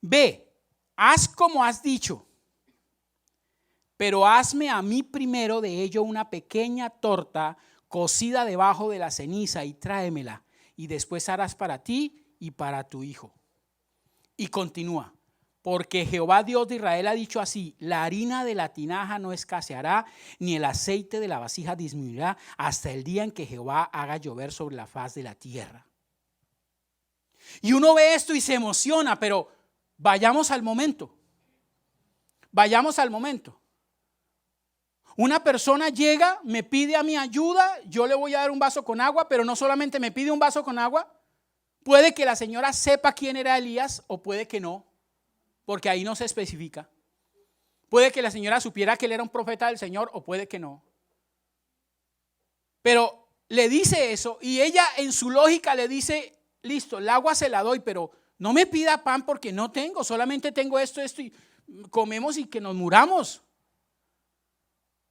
ve, haz como has dicho, pero hazme a mí primero de ello una pequeña torta cocida debajo de la ceniza y tráemela, y después harás para ti y para tu hijo. Y continúa: porque Jehová Dios de Israel ha dicho así: la harina de la tinaja no escaseará, ni el aceite de la vasija disminuirá, hasta el día en que Jehová haga llover sobre la faz de la tierra. Y uno ve esto y se emociona, pero vayamos al momento. Vayamos al momento. Una persona llega, me pide a mi ayuda, yo le voy a dar un vaso con agua, pero no solamente me pide un vaso con agua. Puede que la señora sepa quién era Elías o puede que no, porque ahí no se especifica. Puede que la señora supiera que él era un profeta del Señor o puede que no. Pero le dice eso y ella en su lógica le dice: listo, el agua se la doy, pero no me pida pan porque no tengo, solamente tengo esto y comemos y que nos muramos.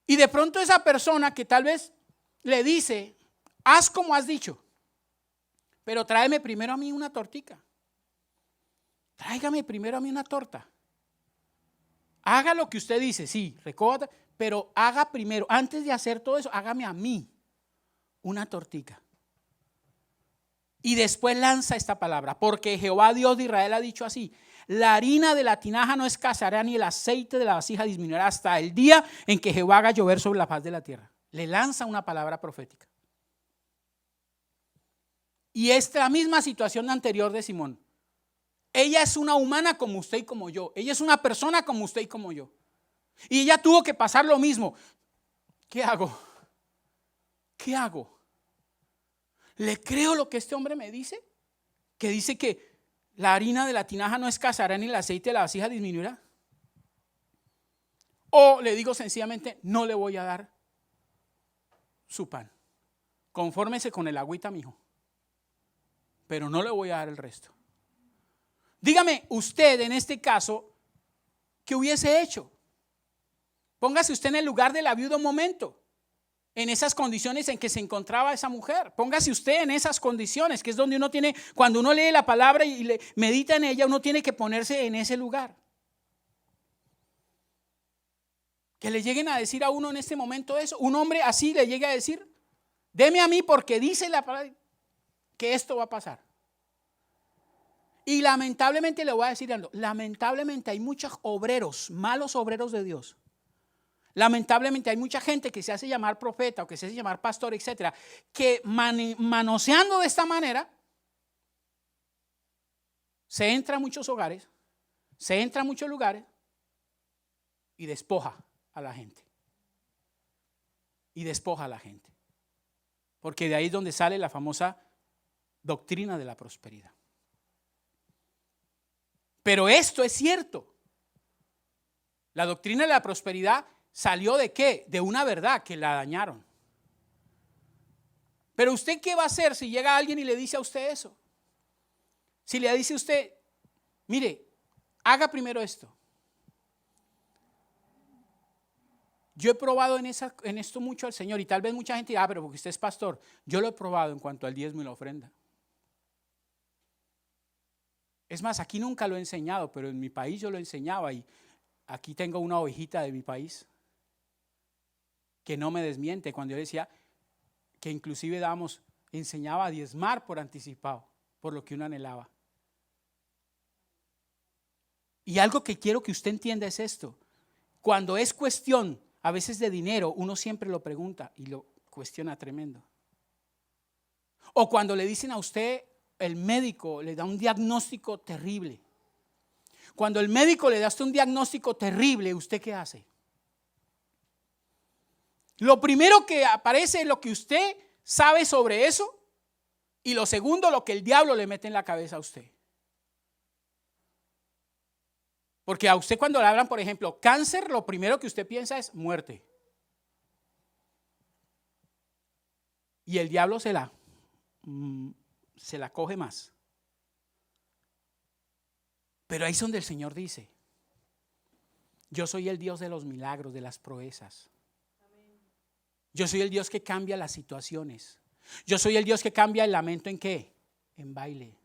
Y de pronto esa persona que tal vez le dice: haz como has dicho, pero tráeme primero a mí una tortica. Tráigame primero a mí una torta. Haga lo que usted dice, sí, recoja, pero haga primero, antes de hacer todo eso, hágame a mí una tortica. Y después lanza esta palabra: porque Jehová Dios de Israel ha dicho así: la harina de la tinaja no escaseará, ni el aceite de la vasija disminuirá, hasta el día en que Jehová haga llover sobre la faz de la tierra. Le lanza una palabra profética. Y esta la misma situación anterior de Simón. Ella es una humana como usted y como yo. Ella es una persona como usted y como yo. Y ella tuvo que pasar lo mismo. ¿Qué hago? ¿Qué hago? ¿Le creo lo que este hombre me dice? Que dice que la harina de la tinaja no escaseará, ni el aceite de la vasija disminuirá. O le digo sencillamente: no le voy a dar su pan. Confórmese con el agüita, mijo, pero no le voy a dar el resto. Dígame usted en este caso, ¿qué hubiese hecho? Póngase usted en el lugar de la viuda un momento, en esas condiciones en que se encontraba esa mujer. Póngase usted en esas condiciones, que es donde uno tiene, cuando uno lee la palabra y medita en ella, uno tiene que ponerse en ese lugar. Que le lleguen a decir a uno en este momento eso, un hombre así le llegue a decir: deme a mí porque dice la palabra que esto va a pasar. Y lamentablemente le voy a decir algo, lamentablemente hay muchos obreros, malos obreros de Dios. Lamentablemente hay mucha gente que se hace llamar profeta o que se hace llamar pastor, etcétera, que manoseando de esta manera se entra a muchos hogares, se entra a muchos lugares y despoja a la gente. Y despoja a la gente. Porque de ahí es donde sale la famosa doctrina de la prosperidad. Pero esto es cierto. La doctrina de la prosperidad salió ¿de qué? De una verdad que la dañaron. Pero usted, ¿qué va a hacer si llega alguien y le dice a usted eso? Si le dice a usted: mire, haga primero esto. Yo he probado en esto mucho al Señor, y tal vez mucha gente dirá: pero porque usted es pastor. Yo lo he probado en cuanto al diezmo y la ofrenda. Es más, aquí nunca lo he enseñado, pero en mi país yo lo enseñaba, y aquí tengo una ovejita de mi país que no me desmiente cuando yo decía que inclusive enseñaba a diezmar por anticipado, por lo que uno anhelaba. Y algo que quiero que usted entienda es esto: cuando es cuestión a veces de dinero, uno siempre lo pregunta y lo cuestiona tremendo. O cuando le dicen a usted, el médico le da un diagnóstico terrible. Cuando el médico le da a usted un diagnóstico terrible, ¿usted qué hace? Lo primero que aparece es lo que usted sabe sobre eso, y lo segundo, lo que el diablo le mete en la cabeza a usted. Porque a usted, cuando le hablan, por ejemplo, cáncer, lo primero que usted piensa es muerte. Y el diablo se la coge más. Pero ahí es donde el Señor dice: yo soy el Dios de los milagros, de las proezas. Yo soy el Dios que cambia las situaciones. Yo soy el Dios que cambia el lamento ¿en qué? En baile.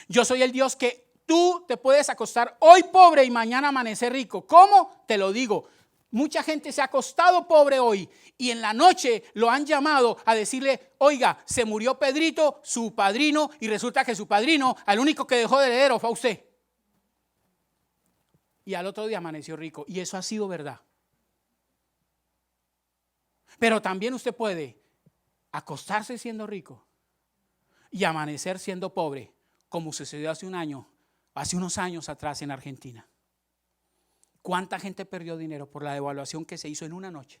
Yo soy el Dios que tú te puedes acostar hoy pobre y mañana amanecer rico. ¿Cómo? Te lo digo. Mucha gente se ha acostado pobre hoy y en la noche lo han llamado a decirle: oiga, se murió Pedrito, su padrino, y resulta que su padrino, al único que dejó de heredero fue a usted. Y al otro día amaneció rico. Y eso ha sido verdad. Pero también usted puede acostarse siendo rico y amanecer siendo pobre, como sucedió hace unos años atrás en Argentina. ¿Cuánta gente perdió dinero por la devaluación que se hizo en una noche?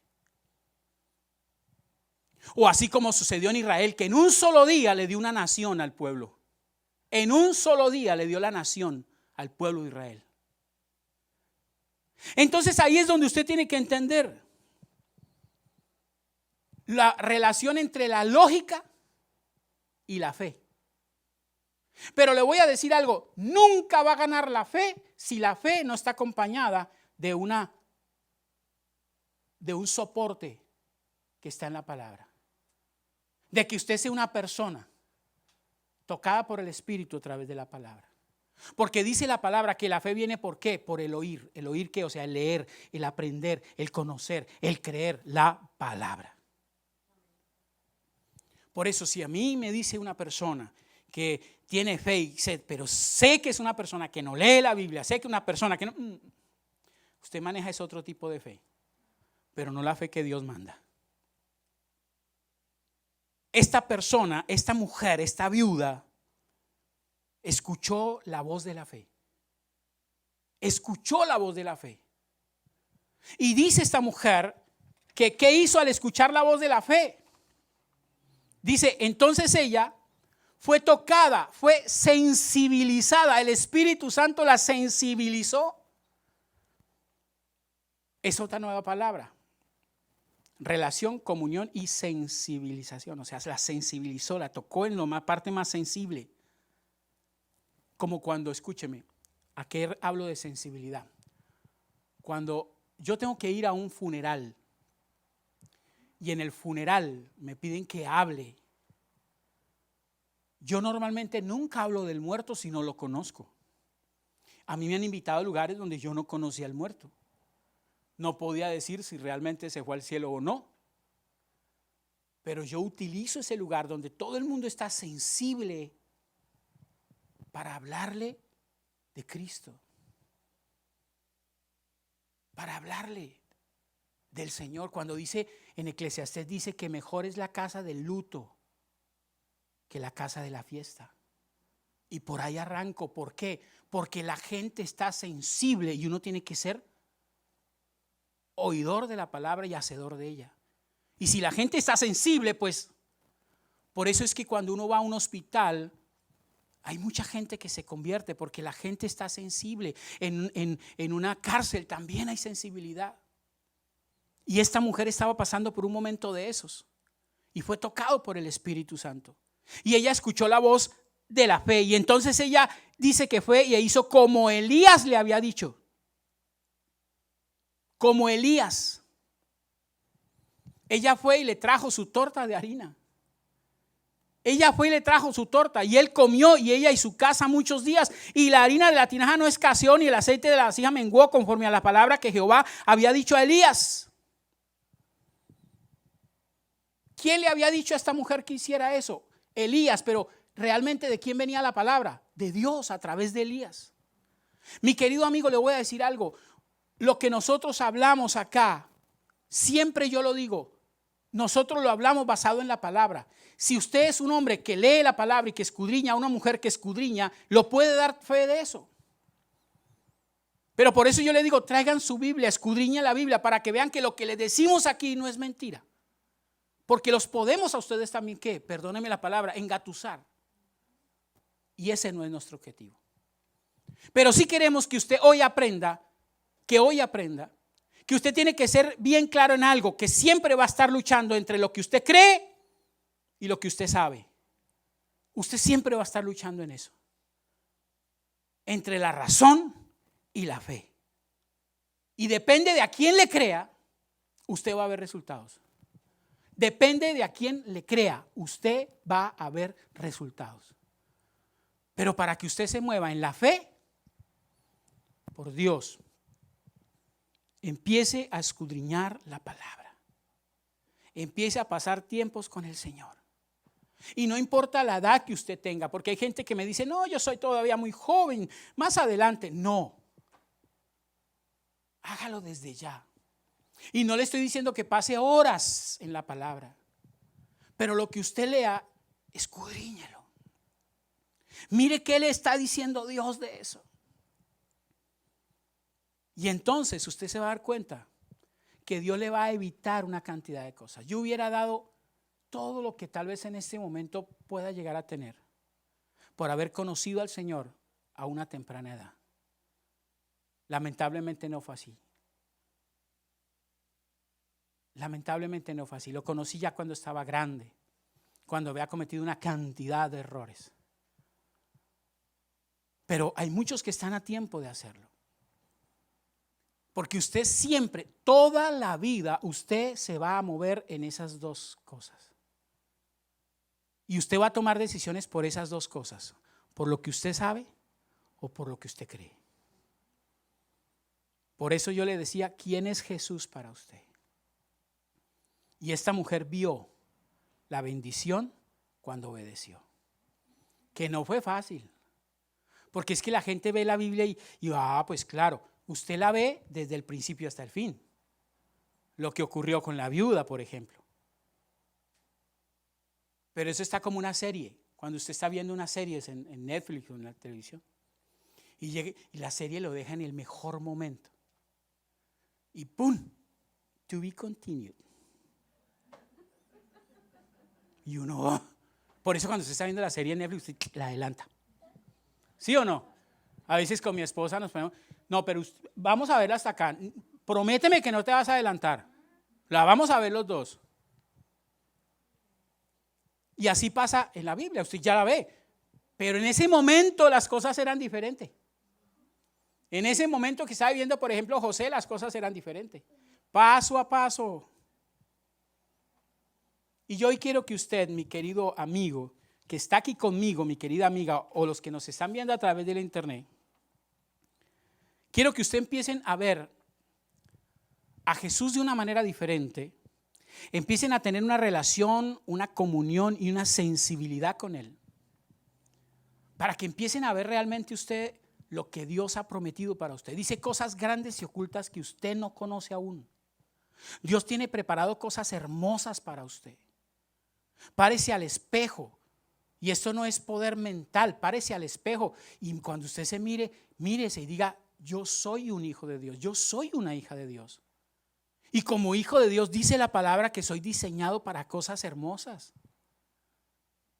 O así como sucedió en Israel, que en un solo día le dio una nación al pueblo. En un solo día le dio la nación al pueblo de Israel. Entonces ahí es donde usted tiene que entender la relación entre la lógica y la fe. Pero le voy a decir algo: nunca va a ganar la fe si la fe no está acompañada de un soporte que está en la palabra. De que usted sea una persona tocada por el Espíritu a través de la palabra. Porque dice la palabra que la fe viene ¿por qué? Por el oír. ¿El oír qué? O sea, el leer, el aprender, el conocer, el creer la palabra. Por eso, si a mí me dice una persona que tiene fe y sed, pero sé que es una persona que no lee la Biblia, sé que es una persona que no, usted maneja ese otro tipo de fe, pero no la fe que Dios manda. Esta persona, esta mujer, esta viuda, escuchó la voz de la fe. Escuchó la voz de la fe. Y dice esta mujer que ¿qué hizo al escuchar la voz de la fe? Dice, entonces ella fue tocada, fue sensibilizada. El Espíritu Santo la sensibilizó. Es otra nueva palabra. Relación, comunión y sensibilización. O sea, la sensibilizó, la tocó en la parte más sensible. Como cuando, escúcheme, ¿a qué hablo de sensibilidad? Cuando yo tengo que ir a un funeral y en el funeral me piden que hable, yo normalmente nunca hablo del muerto si no lo conozco. A mí me han invitado a lugares donde yo no conocía al muerto. No podía decir si realmente se fue al cielo o no. Pero yo utilizo ese lugar donde todo el mundo está sensible para hablarle de Cristo. Para hablarle del Señor. Cuando dice en Eclesiastés, dice que mejor es la casa del luto que la casa de la fiesta. Y por ahí arranco. ¿Por qué? Porque la gente está sensible y uno tiene que ser oidor de la palabra y hacedor de ella. Y si la gente está sensible, pues por eso es que cuando uno va a un hospital hay mucha gente que se convierte, porque la gente está sensible. En una cárcel también hay sensibilidad. Y esta mujer estaba pasando por un momento de esos y fue tocado por el Espíritu Santo. Y ella escuchó la voz de la fe. Y entonces ella dice que fue y hizo como Elías le había dicho. Como Elías. Ella fue y le trajo su torta de harina. Ella fue y le trajo su torta y él comió, y ella y su casa muchos días. Y la harina de la tinaja no escaseó, ni el aceite de la vasija menguó, conforme a la palabra que Jehová había dicho a Elías. ¿Quién le había dicho a esta mujer que hiciera eso? Elías. Pero realmente, ¿de quién venía la palabra? De Dios, a través de Elías. Mi querido amigo, le voy a decir algo. Lo que nosotros hablamos acá, siempre yo lo digo, nosotros lo hablamos basado en la palabra. Si usted es un hombre que lee la palabra y que escudriña, una mujer que escudriña, lo puede dar fe de eso. Pero por eso yo le digo, traigan su Biblia, escudriñen la Biblia para que vean que lo que le decimos aquí no es mentira. Porque los podemos a ustedes también, ¿qué? Perdónenme la palabra, engatusar. Y ese no es nuestro objetivo. Pero sí queremos que usted hoy aprenda, que usted tiene que ser bien claro en algo, que siempre va a estar luchando entre lo que usted cree y lo que usted sabe. Usted siempre va a estar luchando en eso. Entre la razón y la fe. Y depende de a quién le crea, usted va a ver resultados. Depende de a quién le crea, usted va a ver resultados. Pero para que usted se mueva en la fe, por Dios, empiece a escudriñar la palabra. Empiece a pasar tiempos con el Señor. Y no importa la edad que usted tenga, porque hay gente que me dice, no, yo soy todavía muy joven, más adelante. No. Hágalo desde ya. Y no le estoy diciendo que pase horas en la palabra, pero lo que usted lea, escudriñelo. Mire qué le está diciendo Dios de eso. Y entonces usted se va a dar cuenta que Dios le va a evitar una cantidad de cosas. Yo hubiera dado todo lo que tal vez en este momento pueda llegar a tener por haber conocido al Señor a una temprana edad. Lamentablemente no fue así. Lamentablemente no fue así. Lo conocí ya cuando estaba grande, cuando había cometido una cantidad de errores. Pero hay muchos que están a tiempo de hacerlo. Porque usted siempre, toda la vida, usted se va a mover en esas dos cosas. Y usted va a tomar decisiones por esas dos cosas. Por lo que usted sabe o por lo que usted cree. Por eso yo le decía, ¿quién es Jesús para usted? Y esta mujer vio la bendición cuando obedeció. Que no fue fácil. Porque es que la gente ve la Biblia y pues claro, usted la ve desde el principio hasta el fin. Lo que ocurrió con la viuda, por ejemplo. Pero eso está como una serie. Cuando usted está viendo unas series en Netflix o en la televisión. Y la serie lo deja en el mejor momento. Y ¡pum! To be continued. Y uno, por eso cuando usted está viendo la serie en Netflix, usted la adelanta. ¿Sí o no? A veces con mi esposa nos ponemos, no, pero vamos a verla hasta acá. Prométeme que no te vas a adelantar. La vamos a ver los dos. Y así pasa en la Biblia, usted ya la ve. Pero en ese momento las cosas eran diferentes. En ese momento que estaba viviendo, por ejemplo, José, las cosas eran diferentes. Paso a paso. Y yo hoy quiero que usted, mi querido amigo, que está aquí conmigo, mi querida amiga, o los que nos están viendo a través de la internet, quiero que usted empiecen a ver a Jesús de una manera diferente, empiecen a tener una relación, una comunión y una sensibilidad con Él, para que empiecen a ver realmente usted lo que Dios ha prometido para usted. Dice cosas grandes y ocultas que usted no conoce aún. Dios tiene preparado cosas hermosas para usted. Párese al espejo, y esto no es poder mental, párese al espejo y cuando usted se mire, mírese y diga, yo soy un hijo de Dios, yo soy una hija de Dios. Y como hijo de Dios dice la palabra que soy diseñado para cosas hermosas.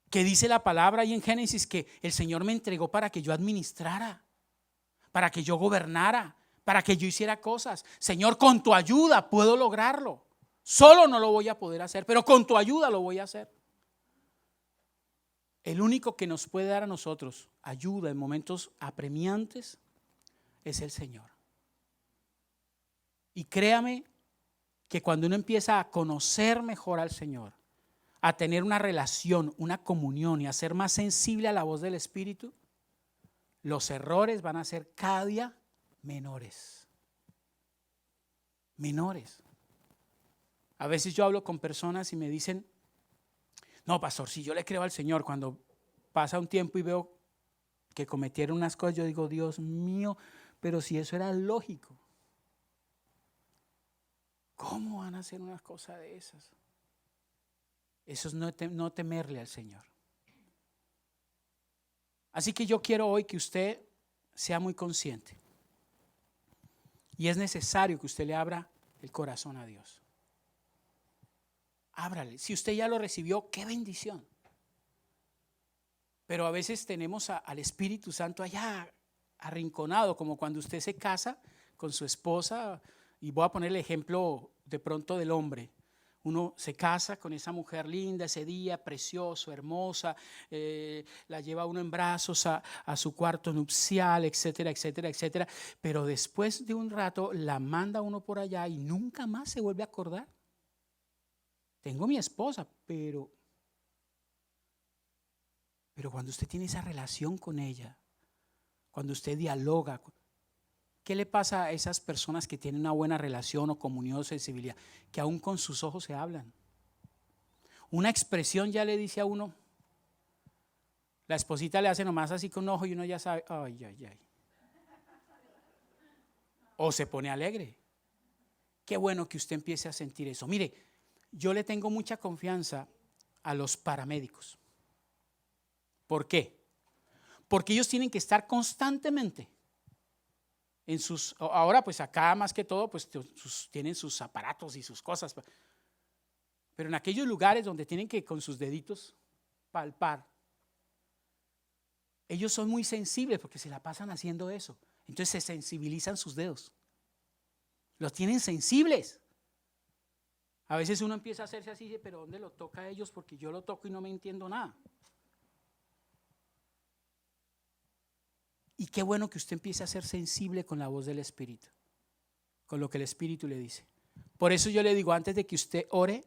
Que dice la palabra ahí en Génesis que el Señor me entregó para que yo administrara, para que yo gobernara, para que yo hiciera cosas. Señor, con tu ayuda puedo lograrlo. Solo no lo voy a poder hacer, pero con tu ayuda lo voy a hacer. El único que nos puede dar a nosotros ayuda en momentos apremiantes es el Señor. Y créame que cuando uno empieza a conocer mejor al Señor, a tener una relación, una comunión y a ser más sensible a la voz del Espíritu, los errores van a ser cada día menores. Menores. A veces yo hablo con personas y me dicen, no, pastor, si yo le creo al Señor, cuando pasa un tiempo y veo que cometieron unas cosas, yo digo, Dios mío, pero si eso era lógico, ¿cómo van a hacer una cosa de esas? Eso es no temerle al Señor. Así que yo quiero hoy que usted sea muy consciente. Y es necesario que usted le abra el corazón a Dios. Ábrale. Si usted ya lo recibió, qué bendición. Pero a veces tenemos al Espíritu Santo allá arrinconado, como cuando usted se casa con su esposa. Y voy a poner el ejemplo de pronto del hombre. Uno se casa con esa mujer linda ese día, precioso, hermosa, la lleva uno en brazos a su cuarto nupcial, etcétera, etcétera, etcétera. Pero después de un rato la manda uno por allá y nunca más se vuelve a acordar. Tengo mi esposa, pero cuando usted tiene esa relación con ella, cuando usted dialoga, ¿qué le pasa a esas personas que tienen una buena relación o comunión o sensibilidad? Que aún con sus ojos se hablan. Una expresión ya le dice a uno, la esposita le hace nomás así con un ojo y uno ya sabe, ay, ay, ay. O se pone alegre. Qué bueno que usted empiece a sentir eso. Mire, yo le tengo mucha confianza a los paramédicos. ¿Por qué? Porque ellos tienen que estar constantemente en sus, ahora pues acá más que todo pues tienen sus aparatos y sus cosas, pero en aquellos lugares donde tienen que con sus deditos palpar, ellos son muy sensibles porque se la pasan haciendo eso, entonces se sensibilizan sus dedos, los tienen sensibles. A veces uno empieza a hacerse así, pero ¿dónde lo toca a ellos? Porque yo lo toco y no me entiendo nada. Y qué bueno que usted empiece a ser sensible con la voz del Espíritu, con lo que el Espíritu le dice. Por eso yo le digo, antes de que usted ore,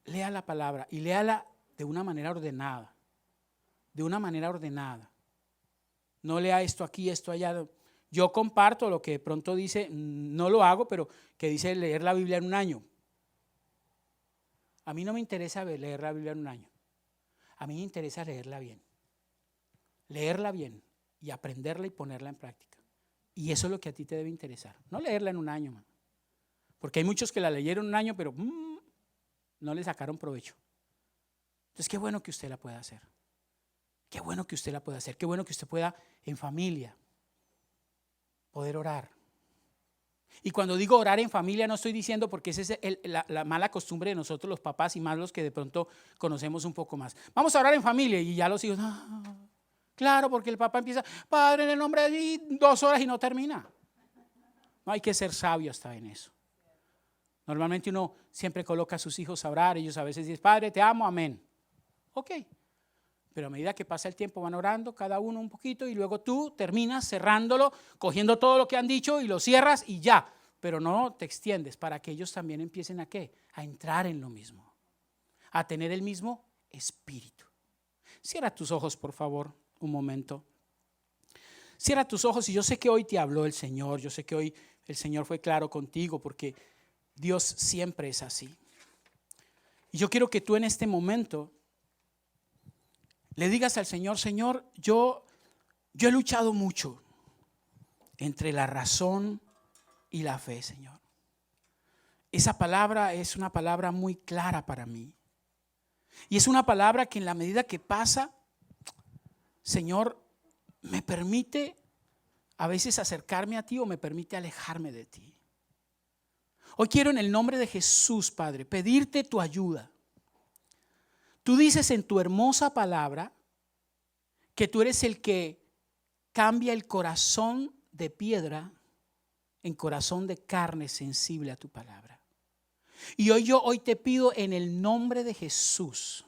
lea la palabra y léala de una manera ordenada, de una manera ordenada. No lea esto aquí, esto allá. Yo comparto lo que de pronto dice, no lo hago, pero que dice leer la Biblia en un año. A mí no me interesa leer la Biblia en un año, a mí me interesa leerla bien y aprenderla y ponerla en práctica. Y eso es lo que a ti te debe interesar. No leerla en un año, man. Porque hay muchos que la leyeron un año, pero no le sacaron provecho. Entonces, qué bueno que usted la pueda hacer. Qué bueno que usted la pueda hacer. Qué bueno que usted pueda en familia poder orar. Y cuando digo orar en familia no estoy diciendo porque esa es la mala costumbre de nosotros los papás y más los que de pronto conocemos un poco más. Vamos a orar en familia y ya los hijos... Claro, porque el papá empieza, Padre, en el nombre de Dios, 2 horas y no termina. No hay que ser sabio hasta en eso. Normalmente uno siempre coloca a sus hijos a orar, ellos a veces dicen, Padre, te amo, amén. Ok, pero a medida que pasa el tiempo van orando cada uno un poquito y luego tú terminas cerrándolo, cogiendo todo lo que han dicho y lo cierras y ya. Pero no te extiendes para que ellos también empiecen a ¿qué? A entrar en lo mismo, a tener el mismo espíritu. Cierra tus ojos, por favor. Un momento. Cierra tus ojos y yo sé que hoy te habló el Señor, yo sé que hoy el Señor fue claro contigo porque Dios siempre es así. Y yo quiero que tú en este momento le digas al Señor, Señor, yo he luchado mucho entre la razón y la fe, Señor. Esa palabra es una palabra muy clara para mí. Y es una palabra que en la medida que pasa, Señor, me permite a veces acercarme a ti o me permite alejarme de ti. Hoy quiero en el nombre de Jesús, Padre, pedirte tu ayuda. Tú dices en tu hermosa palabra que tú eres el que cambia el corazón de piedra en corazón de carne sensible a tu palabra. Y hoy te pido en el nombre de Jesús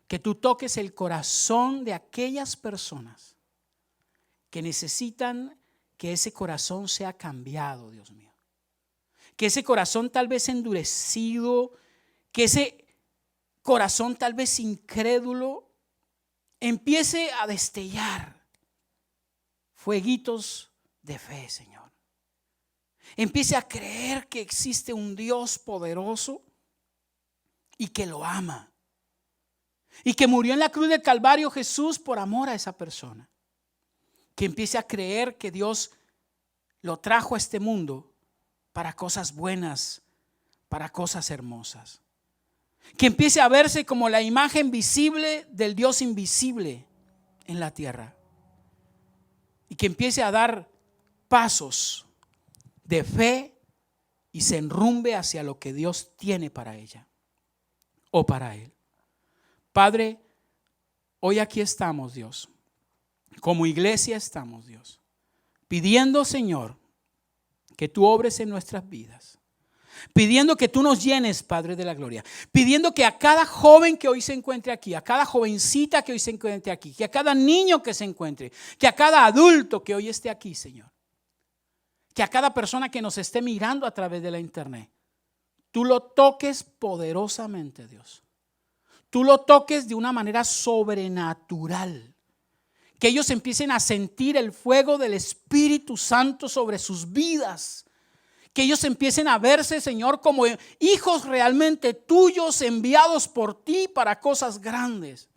que tú toques el corazón de aquellas personas que necesitan que ese corazón sea cambiado, Dios mío. Que ese corazón tal vez endurecido, que ese corazón tal vez incrédulo empiece a destellar fueguitos de fe, Señor. Empiece a creer que existe un Dios poderoso y que lo ama. Y que murió en la cruz del Calvario Jesús por amor a esa persona. Que empiece a creer que Dios lo trajo a este mundo para cosas buenas, para cosas hermosas. Que empiece a verse como la imagen visible del Dios invisible en la tierra. Y que empiece a dar pasos de fe y se enrumbe hacia lo que Dios tiene para ella o para él. Padre, hoy aquí estamos, Dios. Como iglesia estamos, Dios, pidiendo, Señor, que tú obres en nuestras vidas. pidiendo que tú nos llenes, Padre de la gloria, pidiendo que a cada joven que hoy se encuentre aquí, a cada jovencita que hoy se encuentre aquí, que a cada niño que se encuentre, que a cada adulto que hoy esté aquí, Señor, que a cada persona que nos esté mirando a través de la internet, tú lo toques poderosamente, Dios. Tú lo toques de una manera sobrenatural. Que ellos empiecen a sentir el fuego del Espíritu Santo sobre sus vidas. Que ellos empiecen a verse, Señor, como hijos realmente tuyos, enviados por ti para cosas grandes.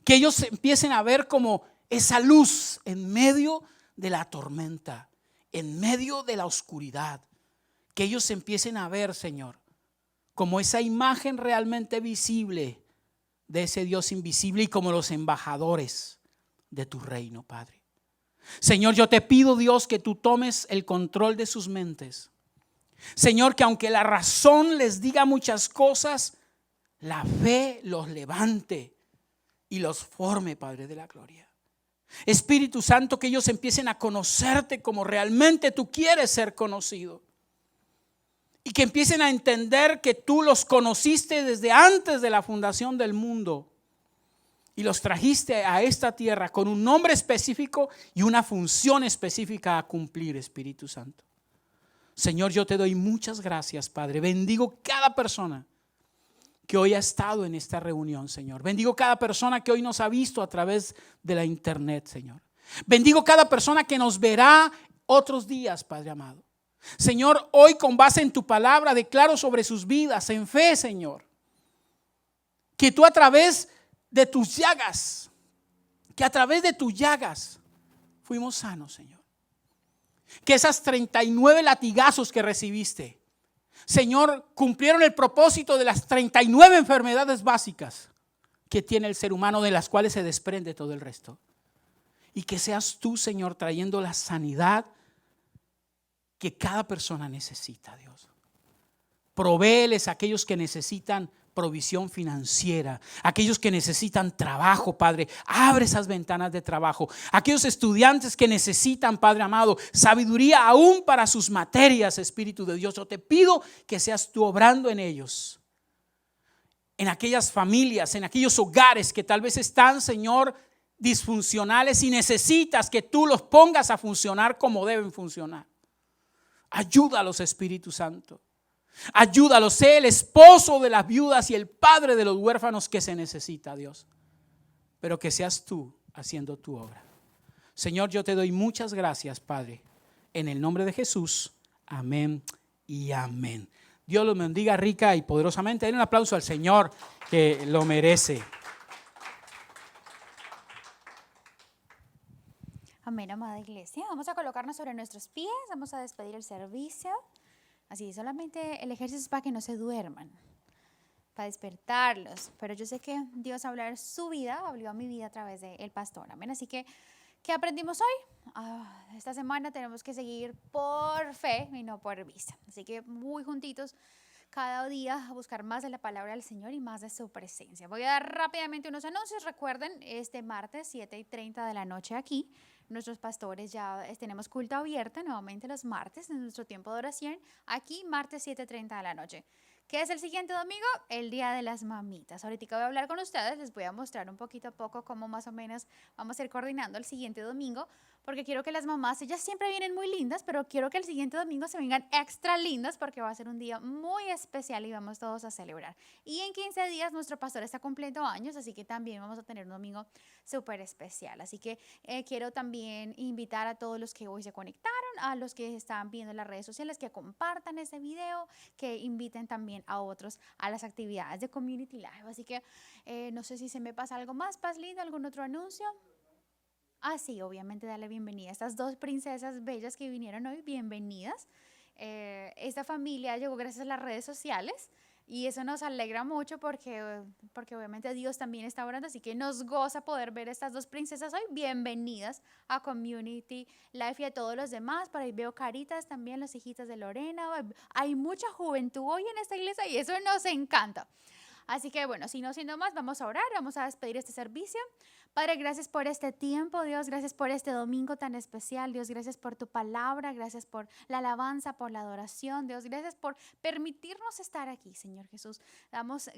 Que ellos se empiecen a ver como esa luz en medio de la tormenta, en medio de la oscuridad. Que ellos empiecen a ver, Señor, como esa imagen realmente visible de ese Dios invisible y como los embajadores de tu reino, Padre. Señor, yo te pido, Dios, que tú tomes el control de sus mentes. Señor, que aunque la razón les diga muchas cosas, la fe los levante y los forme, Padre de la gloria. Espíritu Santo, que ellos empiecen a conocerte como realmente tú quieres ser conocido. Y que empiecen a entender que tú los conociste desde antes de la fundación del mundo. Y los trajiste a esta tierra con un nombre específico y una función específica a cumplir, Espíritu Santo. Señor, yo te doy muchas gracias, Padre. Bendigo cada persona que hoy ha estado en esta reunión, Señor. Bendigo cada persona que hoy nos ha visto a través de la internet, Señor. Bendigo cada persona que nos verá otros días, Padre amado. Señor, hoy con base en tu palabra declaro sobre sus vidas en fe, Señor, que tú a través de tus llagas, fuimos sanos, Señor. Que esas 39 latigazos que recibiste, Señor, cumplieron el propósito de las 39 enfermedades básicas que tiene el ser humano, de las cuales se desprende todo el resto. Y que seas tú, Señor, trayendo la sanidad que cada persona necesita, Dios. Provéeles a aquellos que necesitan provisión financiera, aquellos que necesitan trabajo, Padre, abre esas ventanas de trabajo. Aquellos estudiantes que necesitan, Padre amado, sabiduría aún para sus materias, Espíritu de Dios, yo te pido que seas tú obrando en ellos. En aquellas familias, en aquellos hogares que tal vez están, Señor, disfuncionales y necesitas que tú los pongas a funcionar como deben funcionar. Ayúdalos, Espíritu Santo. Ayúdalos, sé el esposo de las viudas y el padre de los huérfanos que se necesita, Dios. Pero que seas tú haciendo tu obra. Señor, yo te doy muchas gracias, Padre. En el nombre de Jesús, amén y amén. Dios los bendiga rica y poderosamente. Den un aplauso al Señor, que lo merece. Amén, amada iglesia. Vamos a colocarnos sobre nuestros pies, vamos a despedir el servicio. Así, solamente el ejercicio es para que no se duerman, para despertarlos. Pero yo sé que Dios va a hablar su vida, habló a mi vida a través del pastor. Amén. Así que, ¿qué aprendimos hoy? Esta semana tenemos que seguir por fe y no por vista. Así que muy juntitos cada día a buscar más de la palabra del Señor y más de su presencia. Voy a dar rápidamente unos anuncios. Recuerden, este martes 7:30 de la noche aquí, nuestros pastores ya tenemos culto abierto nuevamente los martes en nuestro tiempo de oración. Aquí martes 7:30 de la noche. ¿Qué es el siguiente domingo? El Día de las Mamitas. Ahorita voy a hablar con ustedes, les voy a mostrar un poquito a poco cómo más o menos vamos a ir coordinando el siguiente domingo, porque quiero que las mamás, ellas siempre vienen muy lindas, pero quiero que el siguiente domingo se vengan extra lindas porque va a ser un día muy especial y vamos todos a celebrar. Y en 15 días nuestro pastor está cumpliendo años, así que también vamos a tener un domingo súper especial. Así que quiero también invitar a todos los que hoy se conectaron, a los que están viendo en las redes sociales, que compartan este video, que inviten también a otros a las actividades de Community Live. Así que no sé si se me pasa algo más, Paz Linda, algún otro anuncio. Sí, obviamente darle bienvenida a estas dos princesas bellas que vinieron hoy, bienvenidas. Esta familia llegó gracias a las redes sociales y eso nos alegra mucho porque obviamente Dios también está orando, así que nos goza poder ver estas dos princesas hoy. Bienvenidas a Community Life y a todos los demás. Por ahí veo caritas también, las hijitas de Lorena. Hay mucha juventud hoy en esta iglesia y eso nos encanta. Así que bueno, si no siendo más, vamos a orar, vamos a despedir este servicio. Padre, gracias por este tiempo, Dios, gracias por este domingo tan especial, Dios, gracias por tu palabra, gracias por la alabanza, por la adoración, Dios, gracias por permitirnos estar aquí, Señor Jesús. Damos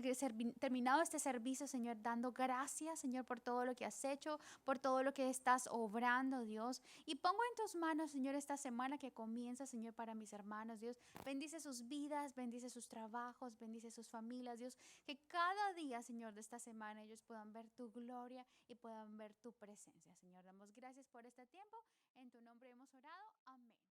terminado este servicio, Señor, dando gracias, Señor, por todo lo que has hecho, por todo lo que estás obrando, Dios. Y pongo en tus manos, Señor, esta semana que comienza, Señor, para mis hermanos, Dios. Bendice sus vidas, bendice sus trabajos, bendice sus familias, Dios. Que cada día, Señor, de esta semana ellos puedan ver tu gloria y puedan ver tu presencia, Señor. Damos gracias por este tiempo. En tu nombre hemos orado. Amén.